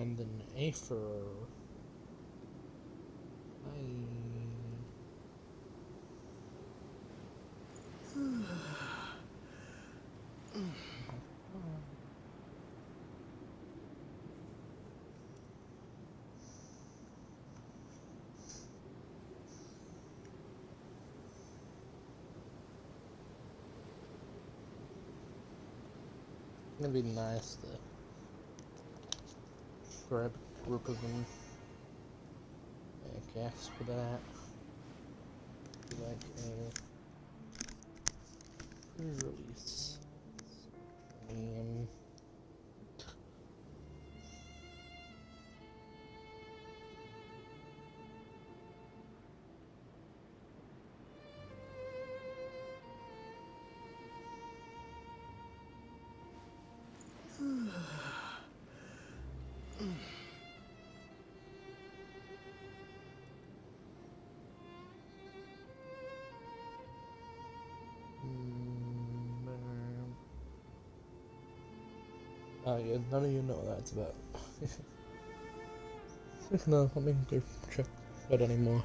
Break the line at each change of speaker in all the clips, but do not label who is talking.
find an Aether. It'd be nice to grab a group of them. I guess for that. Be like a release. Oh yeah, none of you know what that's about. No, let me go check that anymore.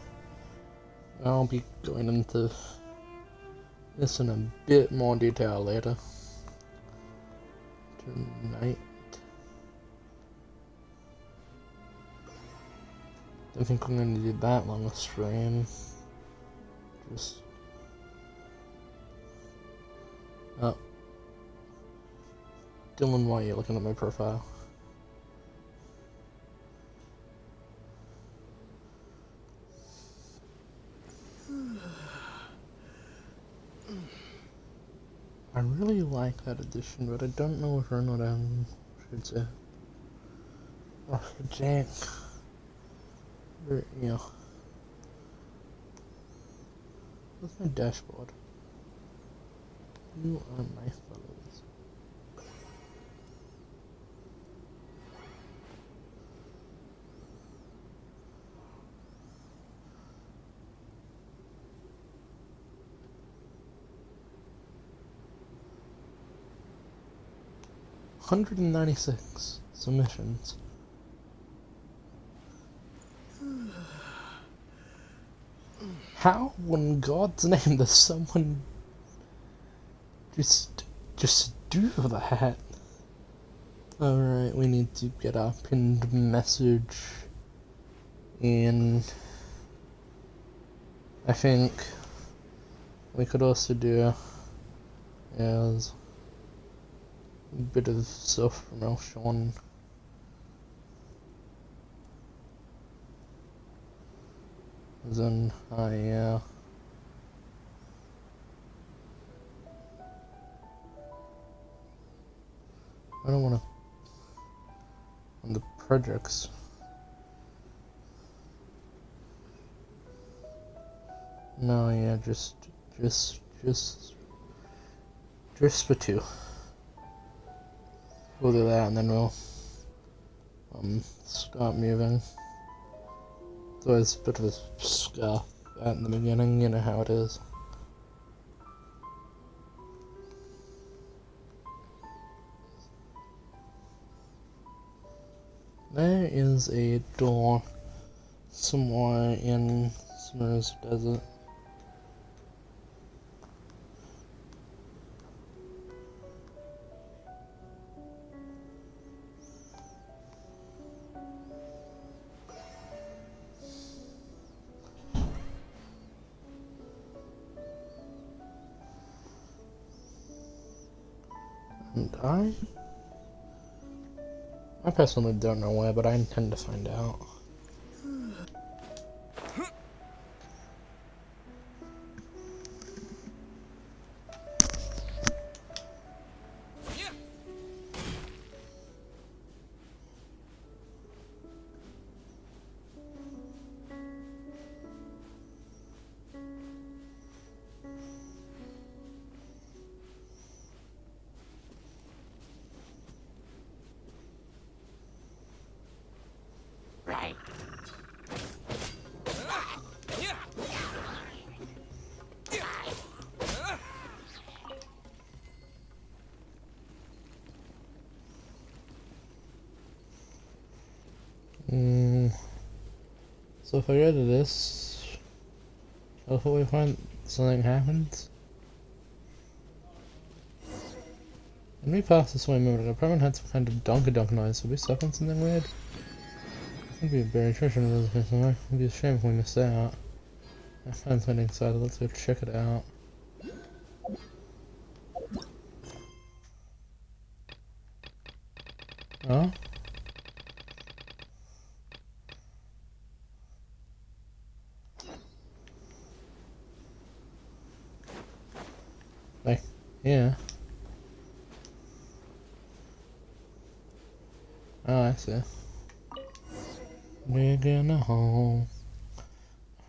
I'll be going into this in a bit more detail later. Tonight. I think I'm going to do that long a stream. Just... Oh. Dylan, why are you looking at my profile? I really like that edition, but I don't know whether or not I should say. Oh, Jack. Yeah. What's my dashboard? You are my fellows. $196 submissions. How in God's name does someone just do that? Alright, we need to get our pinned message in. I think we could also do as a bit of self-promotion. As in, I don't want to on the projects. No, yeah, just for two. We'll do that, and then we'll start moving. It's always a bit of a scuff in the beginning, you know how it is. There is a door somewhere in Smurf's Desert. And I personally don't know where, but I intend to find out.
Right.
So if I go to this, hopefully we find something happens. When we pass this way a moment ago, probably had some kind of donka noise. Will we stuck on something weird? I think we'd bury treasure in this place somewhere. It'd be a shame if we missed out. I found something inside, let's go check it out. Oh? Like, yeah. Oh, I see. Digging a hole.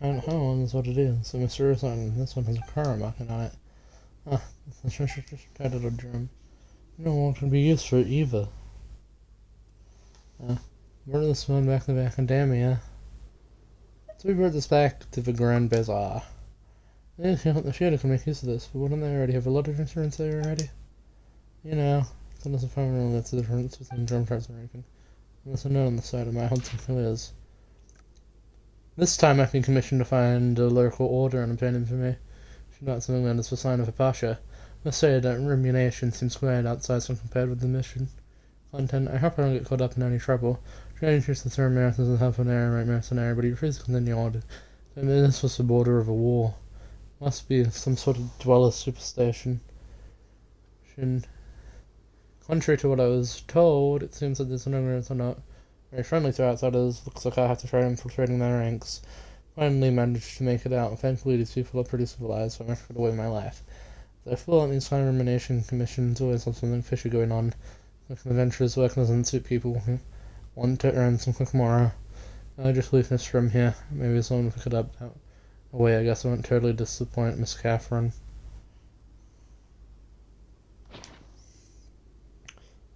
And hole is what it is. A mysterious item. This one has a car marking on it. Ah, the treasure just titled a drum. No one can be used for it either. Brought this one back to the academia. So we brought this back to the Grand Bazaar. The theater can make use of this, but wouldn't they already have a lot of insurance there already? You know, unless if I'm wrong, that's the difference between drum charts and ranking. Unless a note on the side of my Hudson Quiz. This time I've been commissioned to find a local order and obtain information about something that is the sign of a pasha. Must say that remuneration seems quite outsized when compared with the mission content. I hope I don't get caught up in any trouble. Trying to introduce the term marathons as half an error, right mercenary, but he refused to continue on. I mean, this was the border of a war. Must be some sort of dweller superstition. Contrary to what I was told, it seems that these immigrants are not very friendly to outsiders. Looks like I have to try infiltrating their ranks. Finally managed to make it out. Thankfully, these people are pretty civilized, so I managed to get away with my life. As I feel like these kind of rumination commissions always have something fishy going on. Like an adventurous work doesn't suit people who want to earn some quick morrow. I'll just leave this from here. Maybe someone will pick it up that way. I guess I won't totally disappoint Miss Catherine.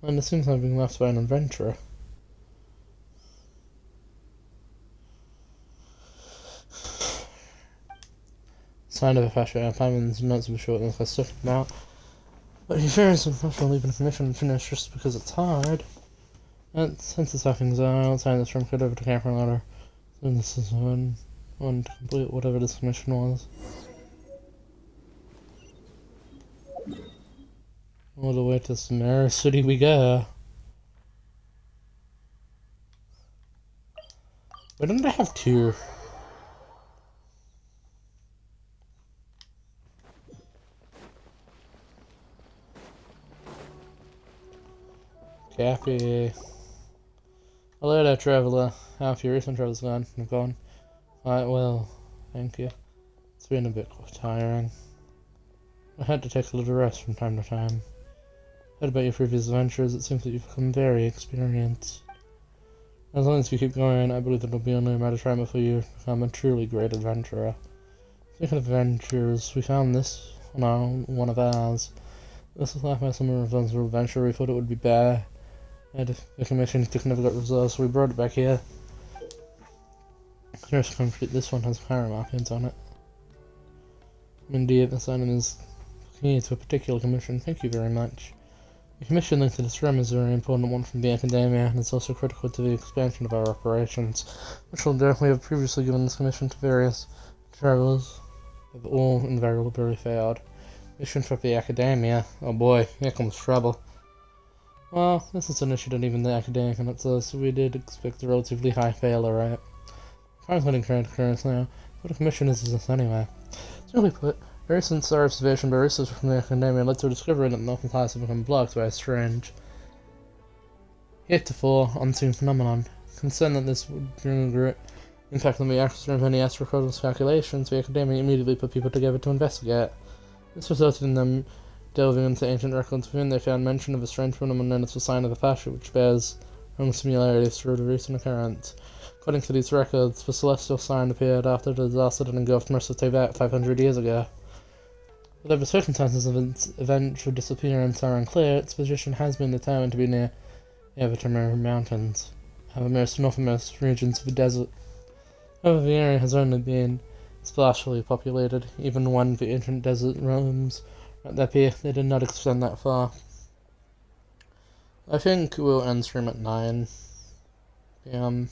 And it seems I'm being left by an adventurer. Sign of a fashion Paimons notes of a short and I stuck him out. But he fears unfortunately leaving a commission unfinished just because it's hard. And since the stockings are outside this room, cut over to camera ladder. And this is one to complete whatever this commission was. All the way to Samara City we go. Why don't I have two? Cappy. Hello there, traveller. Half your recent travel's gone. I'm gone. Quite well, thank you. It's been a bit tiring. I had to take a little rest from time to time. Heard about your previous adventures, it seems that you've become very experienced. As long as you keep going, I believe it'll be only a matter of time before you become a truly great adventurer. Speaking of adventures, we found this on one of ours. This is like my summer adventure adventure. We thought it would be bad. The commission never got resolved, so we brought it back here. Here's complete. This one has power markings on it. Indeed, this item is key to a particular commission. Thank you very much. The commission linked to this room is a very important one from the academia, and it's also critical to the expansion of our operations, which will do. We have previously given this commission to various travelers. They've all invariably failed. Mission for the academia. Oh boy, here comes trouble. Well, this is an issue that even the academia cannot tell us, so we did expect a relatively high failure rate. Calculating current occurrence now. What a commission is this anyway? Simply put, ever since our observation by research from the academia led to a discovery that the northern class have become blocked by a strange, heretofore unseen phenomenon. Concerned that this would bring a great impact on the accuracy of any astronomical calculations, the academia immediately put people together to investigate. This resulted in them delving into ancient records within. They found mention of a strange phenomenon known as the sign of the Pasha, which bears strong similarities to the recent occurrence. According to these records, the celestial sign appeared after the disaster that engulfed most of Tibet 500 years ago. Although the circumstances of its eventual disappearance are unclear, its position has been determined to be near the Avatar Mountains, the most northernmost regions of the desert. However, the area has only been sparsely populated. Even when the ancient desert realms at their peak, they did not extend that far. I think we'll end stream at 9 p.m.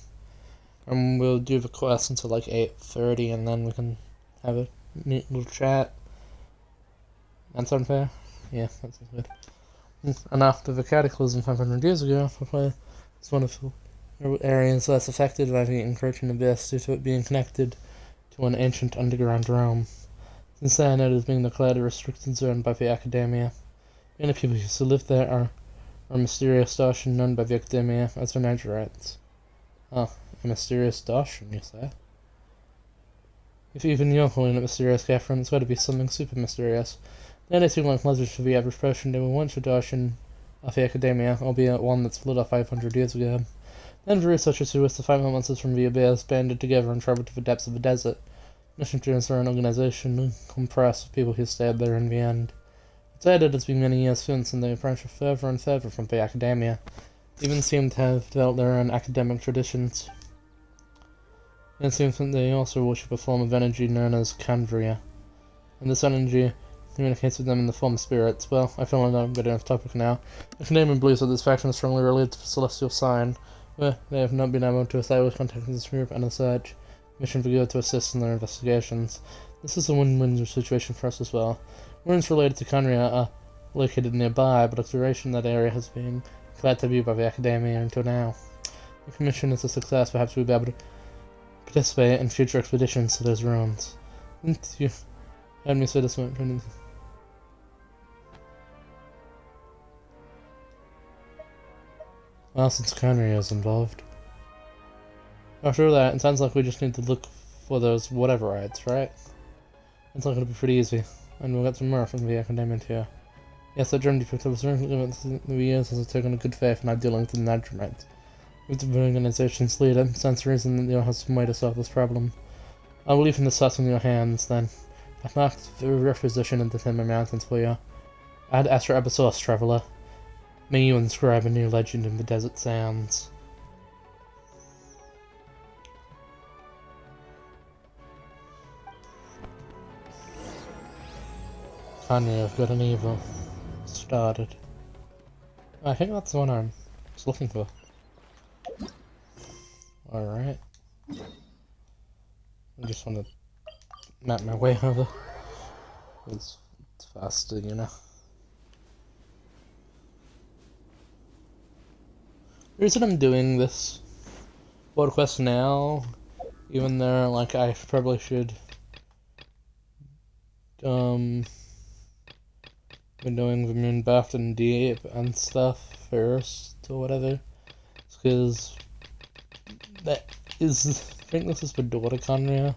And we'll do the quest until like 8:30, and then we can have a neat little chat. That sound fair? Yeah, that sounds good. And after the cataclysm 500 years ago, the play is one of the areas less affected by the encroaching abyss due to it being connected to an ancient underground realm. Since then, it is being declared a restricted zone by the Academia. The only people who used to live there are a mysterious Darshan known by the Academia as the Nigerites. Oh, a mysterious Darshan, you say? If even you're calling it mysterious, Catherine, it's got to be something super mysterious. They only seem like legends for the average person. They were once a Darshan of the Academia, albeit one that split off 500 years ago. Then the researchers who wished to find monsters from the abyss banded together and traveled to the depths of the desert. Mission to an organization compressed of people who stayed there in the end. It's said it has been many years since, and they approached further and further from the Academia. They even seem to have developed their own academic traditions. It seems that they also worship a form of energy known as Kandria, and this energy communicates with them in the form of spirits. Well, I feel like I'm getting off topic now. The Canadian believes that this faction is strongly related to the celestial sign, where they have not been able to establish contact with this group, and as such, mission for to assist in their investigations. This is a win-win situation for us as well. Ruins related to Kandria are located nearby, but exploration in that area has been glad to be by the Academia until now. If the mission is a success, perhaps we'll be able to participate in future expeditions to those ruins. Didn't you heard me say this one? Well, since Kandria is involved. After that, it sounds like we just need to look for those whateverites, right? It's not going to be pretty easy, and we'll get some more from the Academia too. Yes, that Germany picked up the years has taken a good faith in not dealing with the Nigerites. With the organization's leader, stands to reason that they'll have some way to solve this problem. I will leave in the sauce in your hands, then. I've marked the requisition in the Timber Mountains for you. Add Astra Abyssos, traveler. May you inscribe a new legend in the desert sands. Kandria have got an evil started. I think that's the one I was looking for. Alright. I just want to map my way over. It's faster, you know. The reason I'm doing this world quest now, even though like I probably should been doing the moon buff and deep and stuff first or whatever, it's because that is, I think this is for daughter Kandria.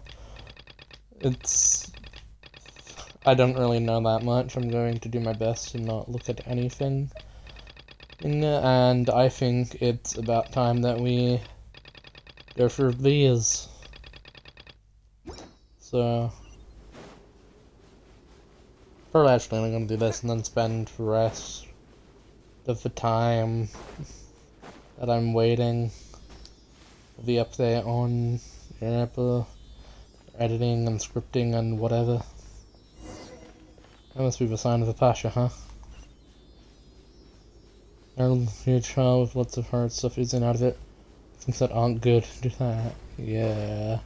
I don't really know that much. I'm going to do my best to not look at anything in it, and I think it's about time that we go for these. So probably actually I'm gonna do this and then spend the rest of the time that I'm waiting for the update on Apple editing and scripting and whatever. That must be the sign of a Pasha, huh? A huge child with lots of hard stuff oozing out of it. Things that aren't good. Do that. Yeah.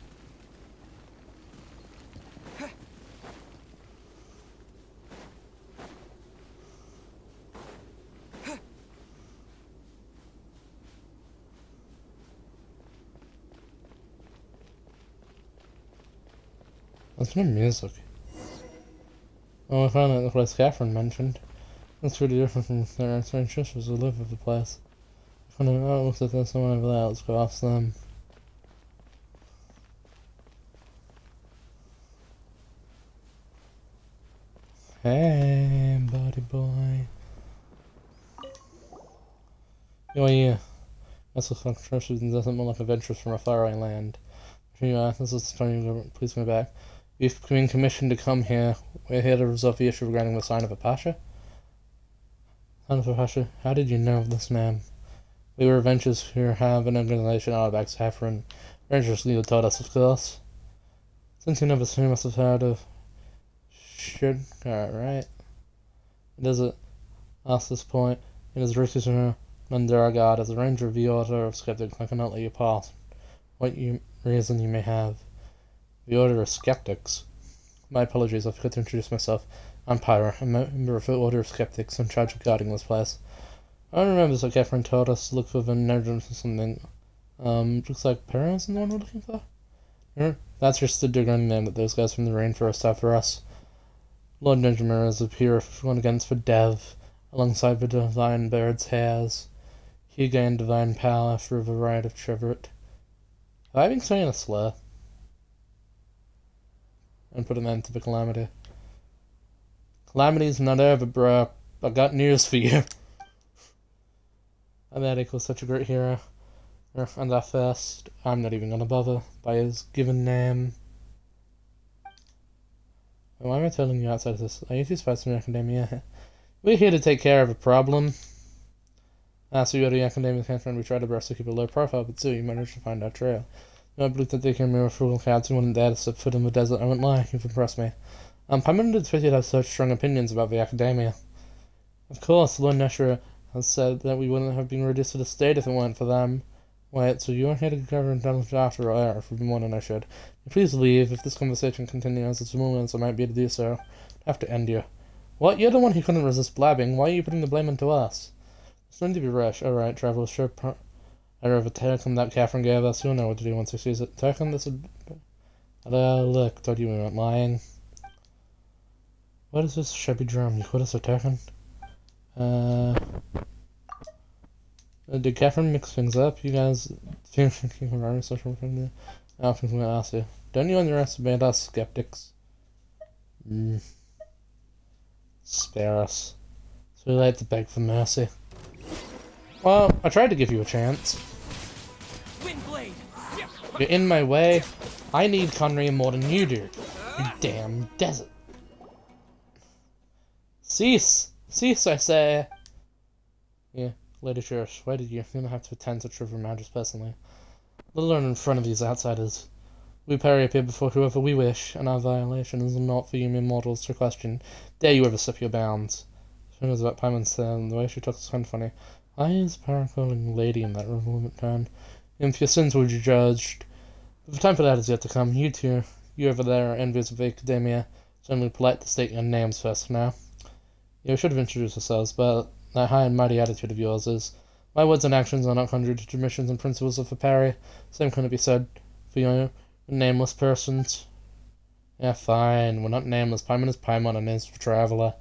That's no music. Oh, I found out the place Catherine mentioned. That's pretty different from their strange sisters who live with the place. I found out it looks like there's someone over there. Let's go ask them. Hey, buddy boy. Oh yeah. That's what Francis doesn't look like adventures from a faraway land. This is the time you please come back. You've been commissioned to come here. We're here to resolve the issue regarding the sign of a Pasha. Sign of a Pasha? How did you know of this man? We were adventurers who have an organization out of Saffron. Rangers leader told us, of course. Since you never seen, you must have heard of Should right. It is at this point, it is risky to under our guard as a ranger of the order of skeptics. I cannot let you pass. reason you may have. The Order of Skeptics. My apologies, I forgot to introduce myself. I'm Pyra, a member of the Order of Skeptics in charge of guarding this place. I remember that Catherine told us to look for the Nerds or something. Looks like Pyra isn't the one we're looking for? That's just the digger name that those guys from the rainforest have for us. Lord Ninjamir is appear one against the Dev, alongside the divine bird's hairs. He gained divine power through the rite of Treveret. Have I been saying a slur? And put an end to the calamity. Calamity's not over, bro. I got news for you. Americ was such a great hero. And at first, I'm not even gonna bother by his given name. Why am I telling you outside of this? Are you too spicy from Academia? We're here to take care of a problem. So you go to the Academia campfire and we tried to best to keep a low profile, but still you managed to find our trail. I believe that they came here with frugal cats who wouldn't dare to set foot in the desert. I wouldn't lie, you've impressed me. Paimon did expect you to have such strong opinions about the Academia. Of course, Lord Neshra has said that we wouldn't have been reduced to the state if it weren't for them. Wait, so you're here to cover intelligence after all, or for more than I should. Please leave. If this conversation continues as moments, I might be able to do so. I have to end you. What? You're the one who couldn't resist blabbing. Why are you putting the blame onto us? It's going to be rash. Alright, travel. Sure. I have a token that Catherine gave us. You'll know what to do once he sees it. Token? This would... look. Told you we weren't lying. What is this shabby drum? You quit us a token? Did Catherine mix things up? You guys thinking around social media? I don't think I'm gonna ask you. Don't you underestimate us skeptics? Spare us. It's too late to beg for mercy. Well, I tried to give you a chance. You're in my way. I need Conry more than you do. You damn desert. Cease! Cease, I say! Yeah, Lady Church, why did you have to attend to trivial matters personally? Let alone in front of these outsiders. We parry appear before whoever we wish, and our violation is not for you mere mortals to question. Dare you ever slip your bounds? Who knows about Paimon's the way she talks is kind of funny. Why is Pyra calling lady in that relevant tone? If your sins will be judged. But the time for that is yet to come. You two, you over there are envious of the Academia. It's only polite to state your names first now. Yeah, we should have introduced ourselves, but that high and mighty attitude of yours is... My words and actions are not contrary to traditions and principles of the parry. Same couldn't be said for your nameless persons. Yeah, fine. We're not nameless. Paimon is Paimon and is a traveller.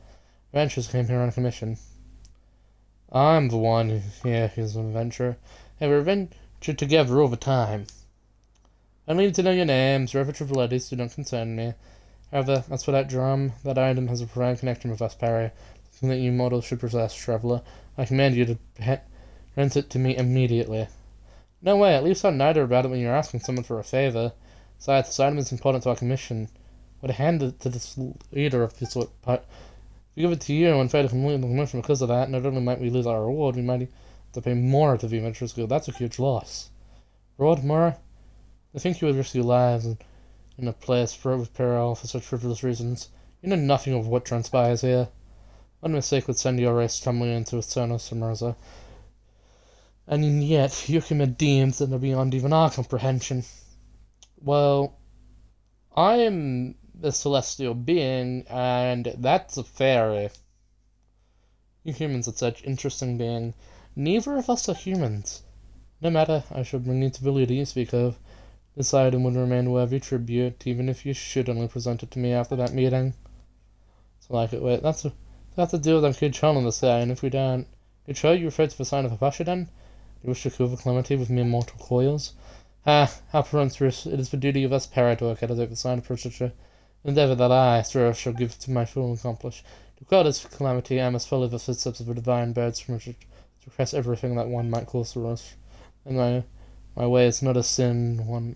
Adventurers came here on a commission. I'm the one here who's an adventurer. Hey, we're adventured together all the time. I don't need to know your names. Your trivialities do not concern me. However, as for that drum, that item has a profound connection with us, Parry. Something that you mortals should possess, traveller. I command you to rent it to me immediately. No way, at least I'm neither about it when you're asking someone for a favour. Besides, this item is important to our commission. Would hand it to this leader of this sort. If we give it to you and fail to complete the commission because of that, not only might we lose our reward, we might have to pay more to the Adventurers Guild. That's a huge loss. Reward more? I think you would risk your lives in a place fraught with peril for such frivolous reasons. You know nothing of what transpires here. One mistake would send your race tumbling into a Sonos Samrosa. And yet, you commit deeds that are beyond even our comprehension. Well, I am a celestial being, and that's a fairy. You humans are such interesting beings. Neither of us are humans. No matter, I shall bring you to the leader you speak of. This item would remain worthy tribute, even if you should only present it to me after that meeting. So like it, wait, that's to do with that kid trolling this guy, and if we don't... Good show, you referred to the sign of Apache then? You wish to kill the calamity with mere mortal coils? How presumptuous. It is the duty of us parry to work out the sign of such an endeavour that I, Sir, shall give to my full accomplish. To quell this calamity, I must follow the footsteps of the divine birds from which to suppress everything that one might call to us. And my way is not a sin, one...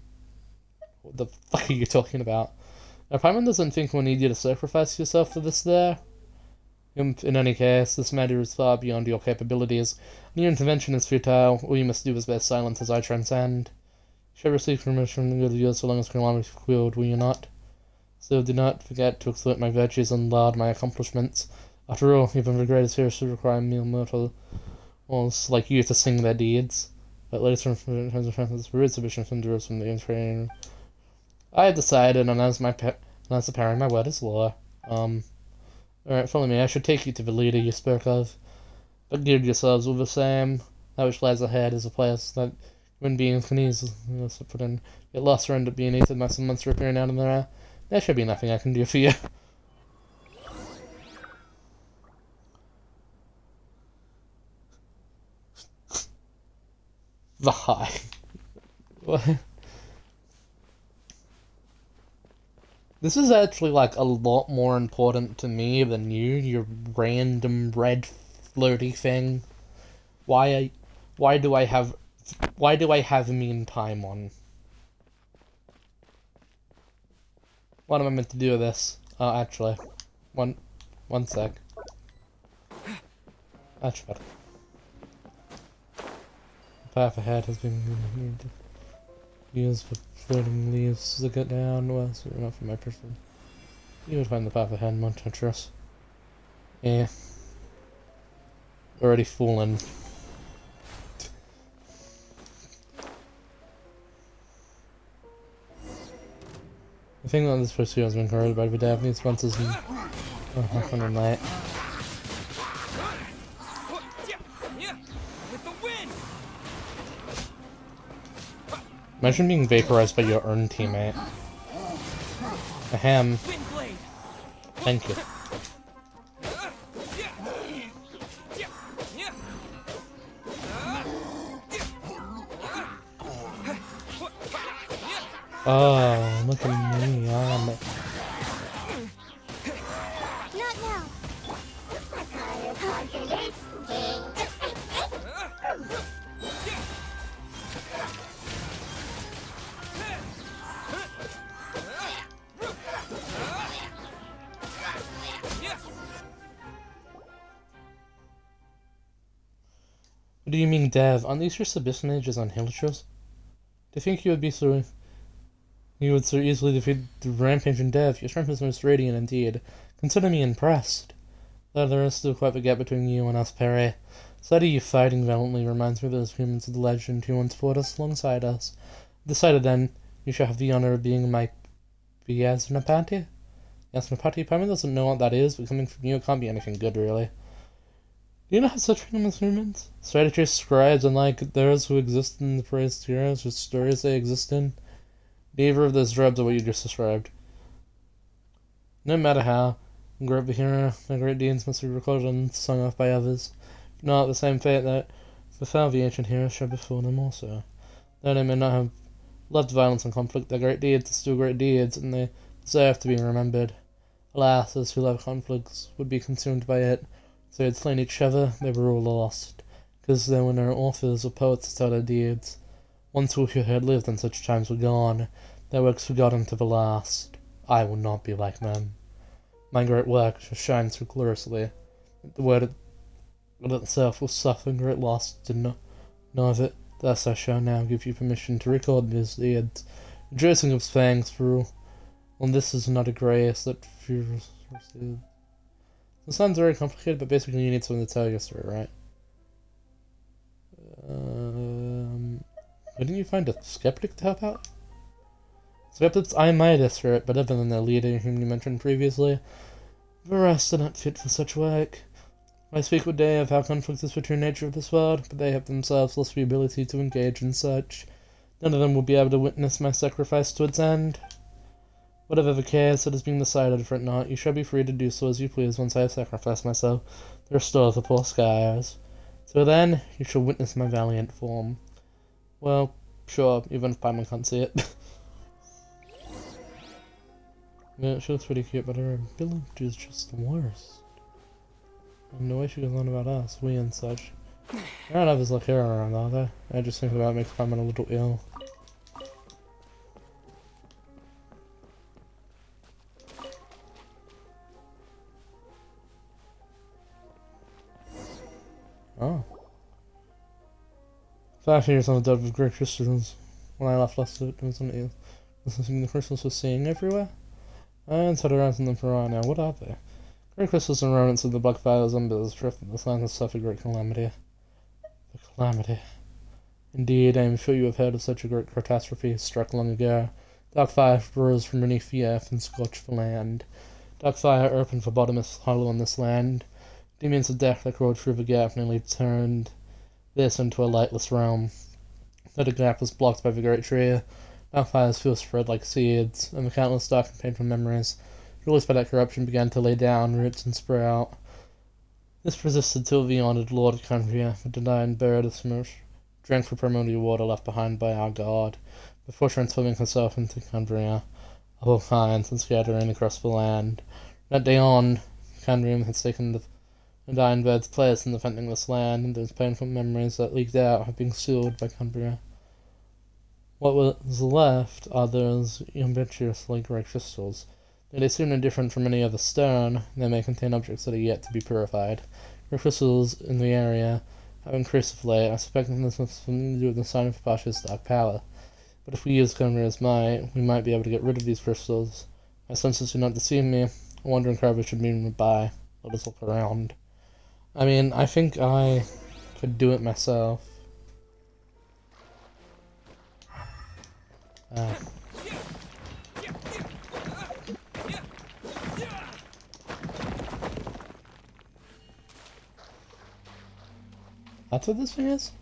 What the fuck are you talking about? Now, Paimon doesn't think we'll need you to sacrifice yourself for this there. In any case, this matter is far beyond your capabilities, and your intervention is futile. All you must do is bear silence as I transcend. You shall receive permission from the yours so long as calamity is quilled, will you not? So do not forget to exploit my virtues and laud my accomplishments. After all, even the greatest heroes should require mere mortals like you to sing their deeds. but later from the root submission from the from the training. I have decided, and as a parent, my word is law. Alright, follow me. I should take you to the leader you spoke of, but gird yourselves with the same. That which lies ahead is a place that human beings can easily put in, get lost or end up being eaten by some monster appearing out in the air. There should be nothing I can do for you. Bye. What? This is actually like a lot more important to me than your random red floaty thing. Why do I have mean time on? What am I meant to do with this? Actually, one sec. That's better. The path ahead has been used for floating leaves to get down. Well, so not from my person. You would find the path ahead more treacherous. Yeah. Already fallen. I think that this pursuit has been corroded by the Japanese sponsors and half an night. Imagine being vaporized by your own teammate. Ahem. Thank you. Oh, look at me, I'm...
Not now.
What do you mean, Dev? Aren't these your submission ages on Hilltros? Do you think you would so easily defeat the rampaging Dev? Your strength is most radiant indeed. Consider me impressed. Though there is still quite a gap between you and us, Perry. Sight of you fighting valiantly reminds me of those humans of the legend who once fought us alongside us. Decided then, you shall have the honor of being my Yasnapati? Yasnapati? Paimon doesn't know what that is, but coming from you, it can't be anything good, really. Do you know how such famous humans? Strategy scribes, unlike those who exist in the praised heroes whose stories they exist in. Neither of those jobs are what you just described. No matter how great the hero, their great deeds must be recorded and sung off by others. If not, the same fate that befell the ancient heroes shall befall them also. Though they may not have loved violence and conflict, their great deeds are still great deeds, and they deserve to be remembered. Alas, those who love conflicts would be consumed by it. If they had slain each other, they were all lost, because there were no authors or poets to tell their deeds. Once who had lived in such times were gone, their works forgotten to the last. I will not be like them. My great work shall shine so gloriously that the word itself will suffer great loss to know of it. Thus I shall now give you permission to record these deeds, rejoicing of thanks for all. And this is not a grace that few receive. It sounds very complicated, but basically you need someone to tell your story, right? Didn't you find a skeptic to help out? Skeptics I might assert, but other than the leader whom you mentioned previously, the rest are not fit for such work. I speak with they of how conflict is the true nature of this world, but they have themselves lost the ability to engage in such. None of them will be able to witness my sacrifice to its end. Whatever the case, it has been decided for it not. You shall be free to do so as you please once I have sacrificed myself to restore the poor skies. So then, you shall witness my valiant form. Well, sure, even if Paimon can't see it. Yeah, she looks pretty cute, but her ability is just the worst. And the way she goes on about us, we and such. There aren't others like her around, are there? I just think about it makes Paimon a little ill. Oh. 5 years on the dead with great crystals. When I left last it was something the crystals was seeing everywhere. I haven't had around them for a while now. What are they? Great crystals and remnants of the black files under the drift of the land has suffered great calamity. The calamity. Indeed, I am sure you have heard of such a great catastrophe struck long ago. Dark fire rose from beneath the earth and scorched the land. Dark fire opened the bottomless hollow in this land. Demons of death that crawled through the gap nearly turned this into a lightless realm. Though the gap was blocked by the great tree, dark fire's fuel spread like seeds, and the countless dark and painful memories released by that corruption began to lay down roots and sprout. This persisted till the honored Lord of Cambria, the divine bird of Smush, drank the primordial water left behind by our god, before transforming herself into Cambria of all kinds and scattering across the land. That day on, Cambria had taken the dying bird's place in defending this land, and those painful memories that leaked out have been sealed by Cambria. What was left are those ubiquitously great crystals. Though they seem indifferent from any other stone, they may contain objects that are yet to be purified. The crystals in the area have increased of late. I suspect that this has something to do with the sign of Pasha's dark power. But if we use Cambria's might, we might be able to get rid of these crystals. My senses do not deceive me. A wandering crowd should mean goodbye. Let us look around. I mean, I think I could do it myself. That's what this thing is?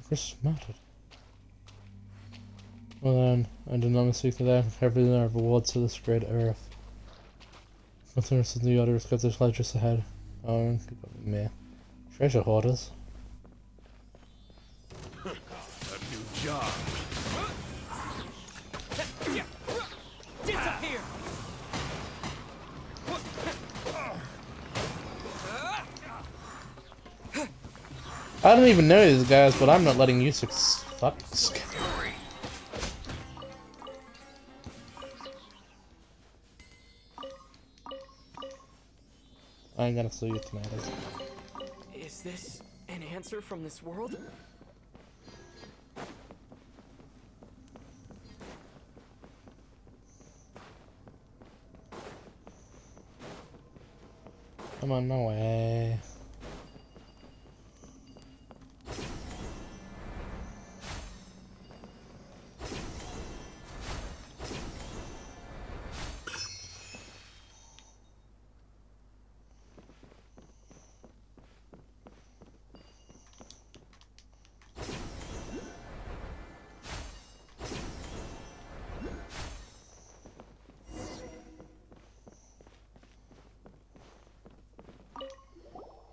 I just smelled it. Well then, I did not mistake to that. Everything are rewards to this great earth. What's the rest of the others got this light just ahead? Oh, me. Treasure hoarders.
A new job.
Disappear!
I don't even know these guys, but I'm not letting you fuck. I'm gonna steal your tomatoes.
Is this an answer from this world?
Come on, no way.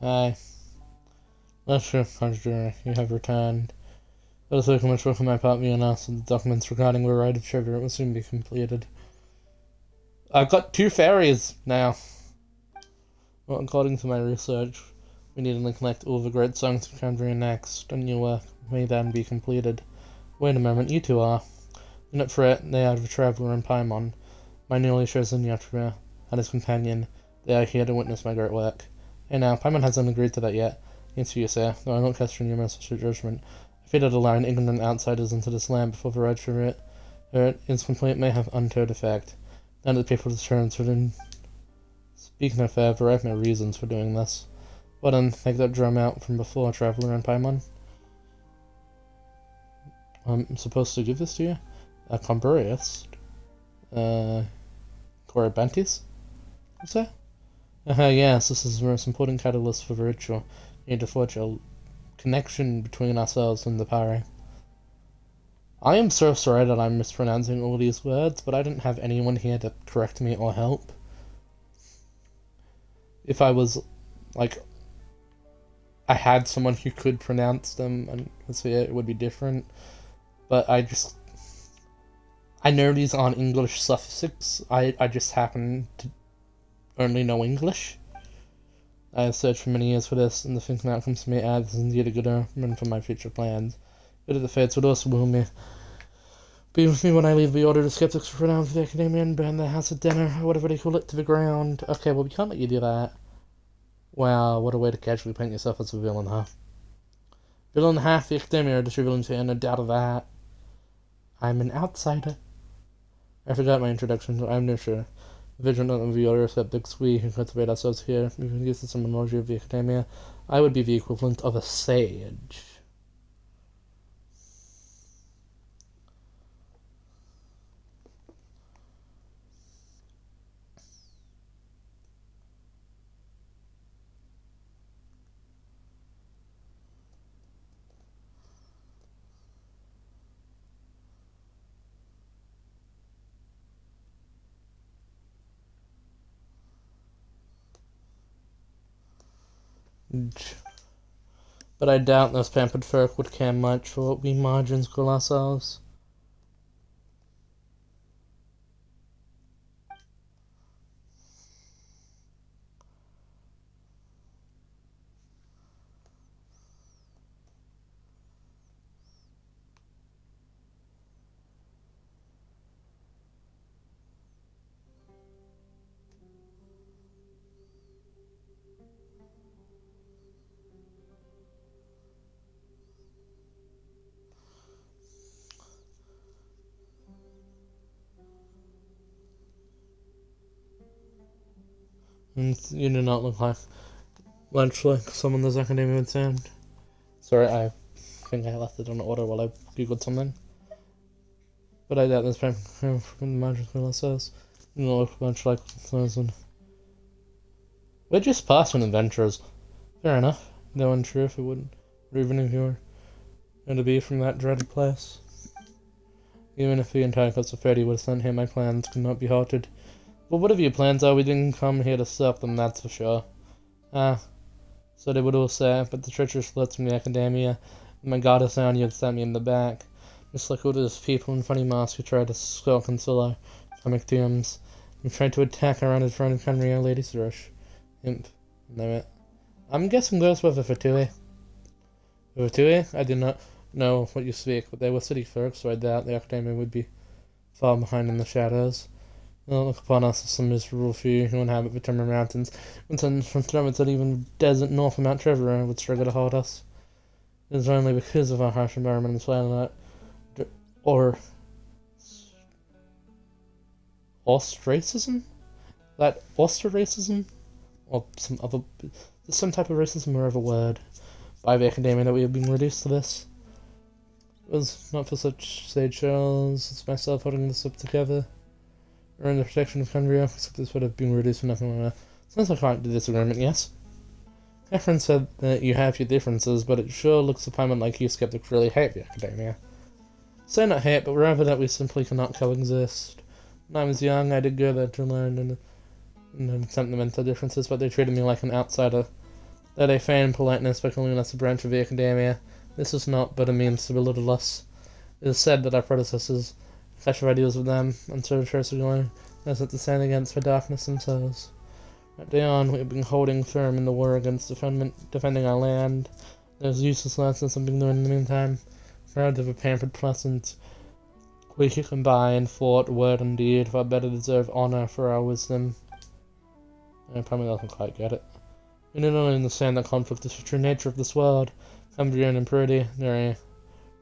Hi. Master Conjurer, you have returned. Let us look how much work on my part me and us, and the documents regarding the right of treasure will soon be completed. I've got 2 fairies now. Well, according to my research, we need to collect all the great songs of Cambria next, and your work may then be completed. Wait a moment, you 2 are. Do not fret, they are the traveller and Paimon, my newly chosen Yatra, and his companion. They are here to witness my great work. Hey now, Paimon hasn't agreed to that yet. Answer you, sir, though I don't question your merciful judgment. I fear that allowing ignorant outsiders into this land before the right for it is complete may have untold effect. Now that the people return to them. Speaking of favor, I have my reasons for doing this. Well then, take that drum out from before, traveller and Paimon. I'm supposed to give this to you? A Comburius? Corabantis? What's that? Yes, this is the most important catalyst for the ritual. We need to forge a connection between ourselves and the Pari. I am so sorry that I'm mispronouncing all these words, but I didn't have anyone here to correct me or help. If I was, like, I had someone who could pronounce them and say it would be different, but I know these aren't English suffixes. I just happen to only know English. I have searched for many years for this, and the thinking that comes to me adds is indeed a good omen for my future plans. But if the fates would also will me, be with me when I leave the order. The skeptics will renounce the academia and burn the house at dinner, or whatever they call it, to the ground. Okay, well, we can't let you do that. Wow, what a way to casually paint yourself as a villain, huh? Villain half the academia, the true villains here, no doubt of that. I'm an outsider. I forgot my introduction, so I'm no sure. Vigilant of the order skeptics, we who cultivate ourselves here, we can use the terminology of the academia, I would be the equivalent of a sage. But I doubt those pampered folk would care much for what we margins call ourselves. And you do not look like much like someone this academia would sound. Sorry, I think I left it on order while I googled something. But I doubt this from the margins call ourselves. You don't look much like someone. We're just passing adventurers. Fair enough. Though unsure if it would, or even if you were going to be from that dreaded place. Even if the entire coast of Fairy would have sent here, my plans could not be halted. But whatever your plans are, we didn't come here to stop them, that's for sure. So they would all say, but the treacherous flirts from the academia, and my goddess Anya had sent me in the back. Just like all those people in funny masks who tried to skulk and steal our comic tombs, and tried to attack our honored friend Henry Lady Thrush. Imp. Know it. I'm guessing those were the Fatui. The Fatui? I do not know what you speak, but they were city folk, so I doubt the academia would be far behind in the shadows. They'll look upon us as some miserable few who inhabit the Timber Mountains, and send from threats that even the desert north of Mount Trevor would struggle to hold us. It is only because of our harsh environment and planet or ostracism? That ostracism? Or some type of racism or other word by the academia that we have been reduced to this. It was not for such sage shells as myself holding this up together, or in the protection of Cambria, except this would have been reduced for nothing like that. Sounds like quite a disagreement, yes? Catherine said that you have your differences, but it sure looks upon it like you skeptics really hate the academia. Say not hate, but rather that we simply cannot coexist. When I was young, I did go there to learn and accept the mental differences, but they treated me like an outsider. Though they feigned politeness by calling us a branch of the academia, this is not but a means to belittle us. It is said that our predecessors clash of ideas with them, and so chose to go as to stand against the darkness themselves. At day on, we have been holding firm in the war against defending our land. Those useless lessons have been learned in the meantime. Proud of a pampered pleasant, we can by in thought, word, and deed, far better deserve honour for our wisdom. I probably doesn't quite get it. We not only understand that conflict is the true nature of this world, Cumbrian and Prudy, they're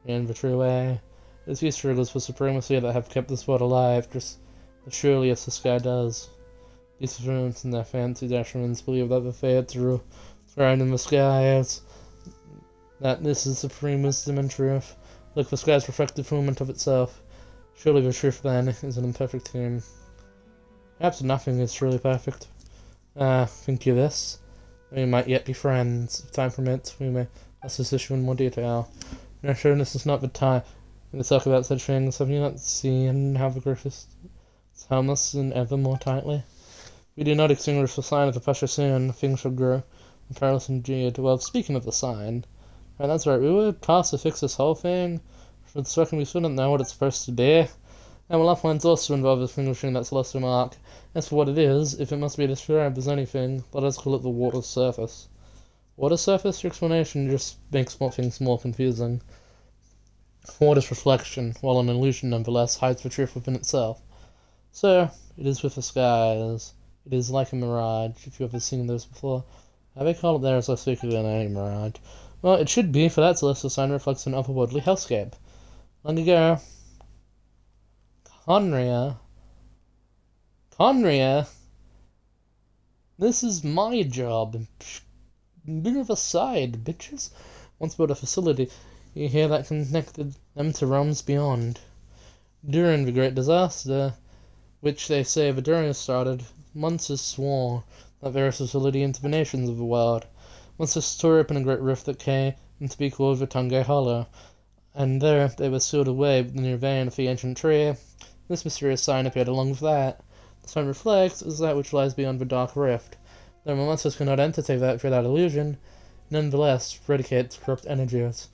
in the true way. It's these struggles for supremacy that have kept this world alive, just as surely as the sky does. These students and their fancy dashmans believe that the fates rule thrown in the skies, that this is supreme wisdom and truth. Look, the sky's reflective movement of itself. Surely the truth, then, is an imperfect thing. Perhaps nothing is truly perfect. Think you this? We might yet be friends. If time permits, we may discuss this issue in more detail. We are sure this is not the time to talk about such things. Have you not seen how the griffiths helm us and ever more tightly? We do not extinguish the sign of the pressure soon. Things shall grow perilous indeed. Well, speaking of the sign, right, that's right. We were tasked to fix this whole thing. For the second, we still don't know what it's supposed to be. And well, uplands also involve extinguishing that celestial mark. As for what it is, if it must be described as anything, let us call it the water's surface. Water surface? Your explanation just makes things more confusing. Water's reflection, while an illusion nonetheless, hides the truth within itself. So, it is with the skies. It is like a mirage, if you have ever seen those before. How they call it there is less frequently than any mirage. Well, it should be, for that celestial sign reflects an otherworldly hellscape. Long ago, Conria, this is my job. bit of a side, bitches. Once built a facility, you hear that connected them to realms beyond. During the Great Disaster, which they say Vidurians started, monsters swore that various facility into the nations of the world. Monsters tore open a great rift that came to be called the Tungay Hollow, and there they were sealed away within the vein of the ancient tree. This mysterious sign appeared along with that. The sign reflects is that which lies beyond the dark rift. Though the monsters cannot enter that without illusion, nonetheless radicates corrupt energies.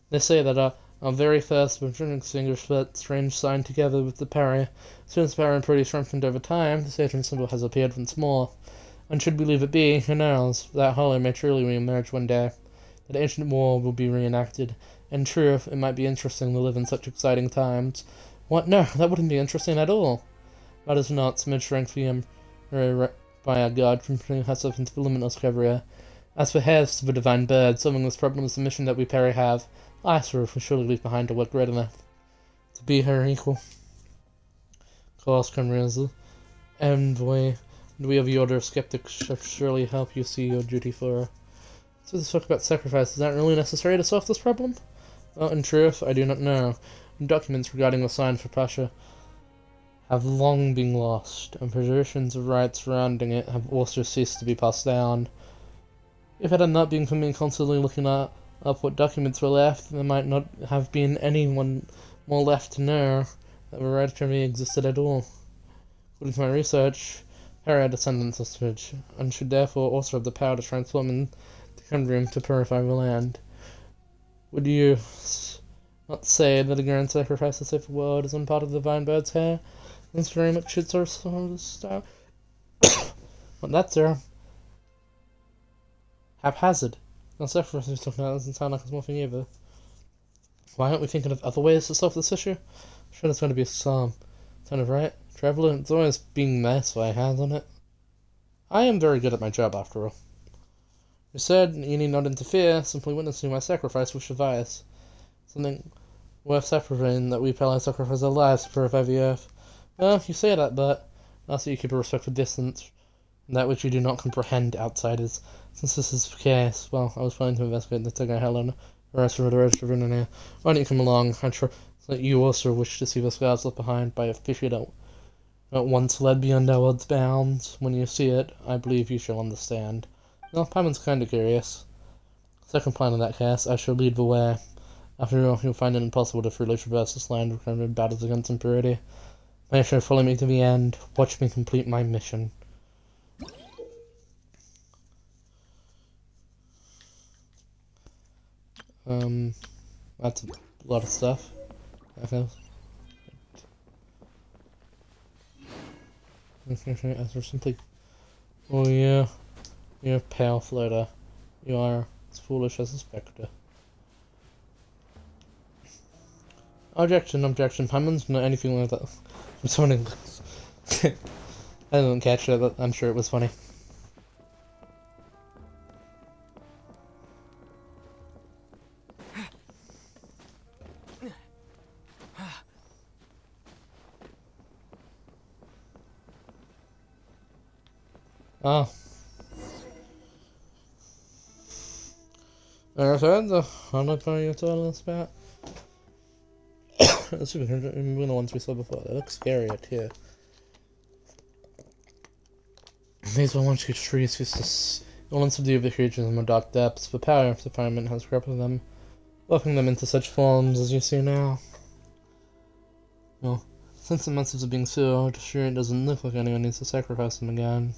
They say that our very first Virgin extinguished that strange sign together with the parry. Soon as the parry and pretty strengthened over time, the sacred symbol has appeared once more. And should we leave it be, who knows, that hollow may truly re-emerge one day. That ancient war will be reenacted. In truth, it might be interesting to live in such exciting times. What? No, that wouldn't be interesting at all. That is not smidge strength by our God from putting herself into the limitless career. As for hairs to the divine bird, solving this problem is the mission that we Perry have. I, sir, will surely leave behind a work great enough to be her equal. Claus Conrazel, envoy, and we of the Order of Skeptics shall surely help you see your duty for her. So this talk about sacrifice, is that really necessary to solve this problem? Well, in truth, I do not know. Documents regarding the sign for Prussia have long been lost, and positions of rights surrounding it have also ceased to be passed down. If it had not been for me constantly looking up what documents were left, there might not have been anyone more left to know that the right to me existed at all. According to my research, Harry had descendants of Switch, and should therefore also have the power to transform into Cumbrium to purify the land. Would you not say that a grand sacrifice to save the world is one part of the divine bird's hair? This very much should our style. But that's haphazard. Now, sacrifice talking about doesn't sound like a small thing either. Why aren't we thinking of other ways to solve this issue? I'm sure there's going to be some. Kind of right. Traveler, it's always been this way, hasn't it? I am very good at my job, after all. You said you need not interfere, simply witnessing my sacrifice will suffice. Something worth sacrificing that we Peli sacrifice our lives to purify the earth. Well, you say that, but also you keep a respectful distance from that which you do not comprehend, outsiders. Since this is the case, well, I was planning to investigate the Tugger Helen, the rest of the rest of Renania. Why don't you come along? I'm sure that you also wish to see the scars left behind by a fishy that once led beyond our world's bounds. When you see it, I believe you shall understand. Well, Paimon's kinda curious. Second plan in that case, I shall lead the way. After all, you'll find it impossible to freely traverse this land with battles against impurity. Make sure to follow me to the end. Watch me complete my mission. That's a lot of stuff. Okay. Simply. Oh yeah, you're a pale floater. You are as foolish as a spectre. Objection, objection. Paimon's not anything like that. I'm sorry. I didn't catch it, but I'm sure it was funny. Oh. Like I said, I'm not going to tell us about. Remember the ones we saw before. They look scarier too. These are once huge trees used to once subdue the creatures in the dark depths. The power of the firmament has grappled them, welcoming them into such forms as you see now. Well, since the monsters are being sealed, sure it doesn't look like anyone needs to sacrifice them again.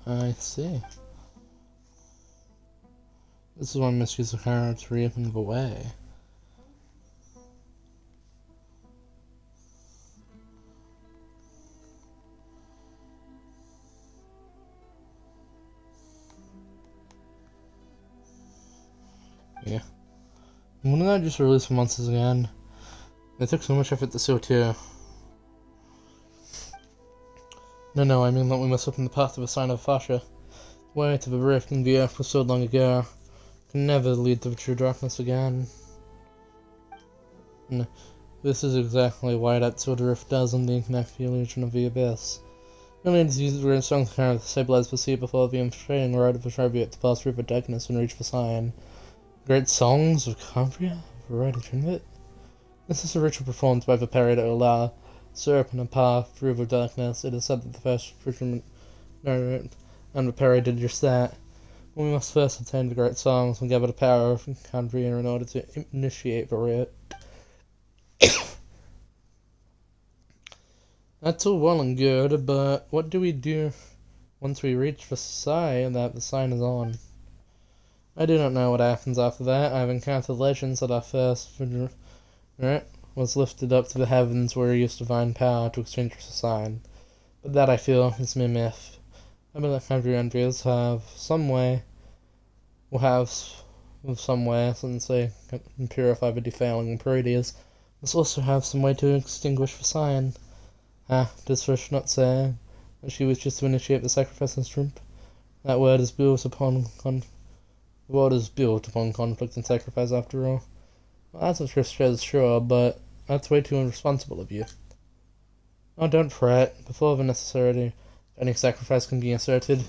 I see. This is why misuse of power to reopen the way. Yeah. Wouldn't I just release the monsters again? They took so much effort to seal too. No, I mean that we must open the path of a sign of Fasha. The way to the rift in the earth was so long ago. Can never lead to the true darkness again. And this is exactly why that sort of rift doesn't connect the illusion of the abyss. You only need to use the great song to kind of stabilize the sea before the infiltrating rite of the tribute to pass through the darkness and reach the sign. Great songs of Cambria? Variety Trinbit? This is a ritual performed by the Peri to allow serpent a path through the darkness. It is said that the first fisherman and the Peri did just that. We must first obtain the great songs and gather the power of Cambria in order to initiate the rite. That's all well and good, but what do we do once we reach the side that the sign is on? I do not know what happens after that. I've encountered legends that our first was lifted up to the heavens where he used divine power to extinguish the sign. But that, I feel, is mere myth. I believe that country envious have some way, since they can purify the defiling impurities, must also have some way to extinguish the sign. Does Fish not say that she wishes to initiate the sacrifice in Shrimp? That word is built upon conflict and sacrifice, after all. Well, that's what Trish says, sure, but that's way too irresponsible of you. Oh, don't fret. Before the necessity of any sacrifice can be asserted,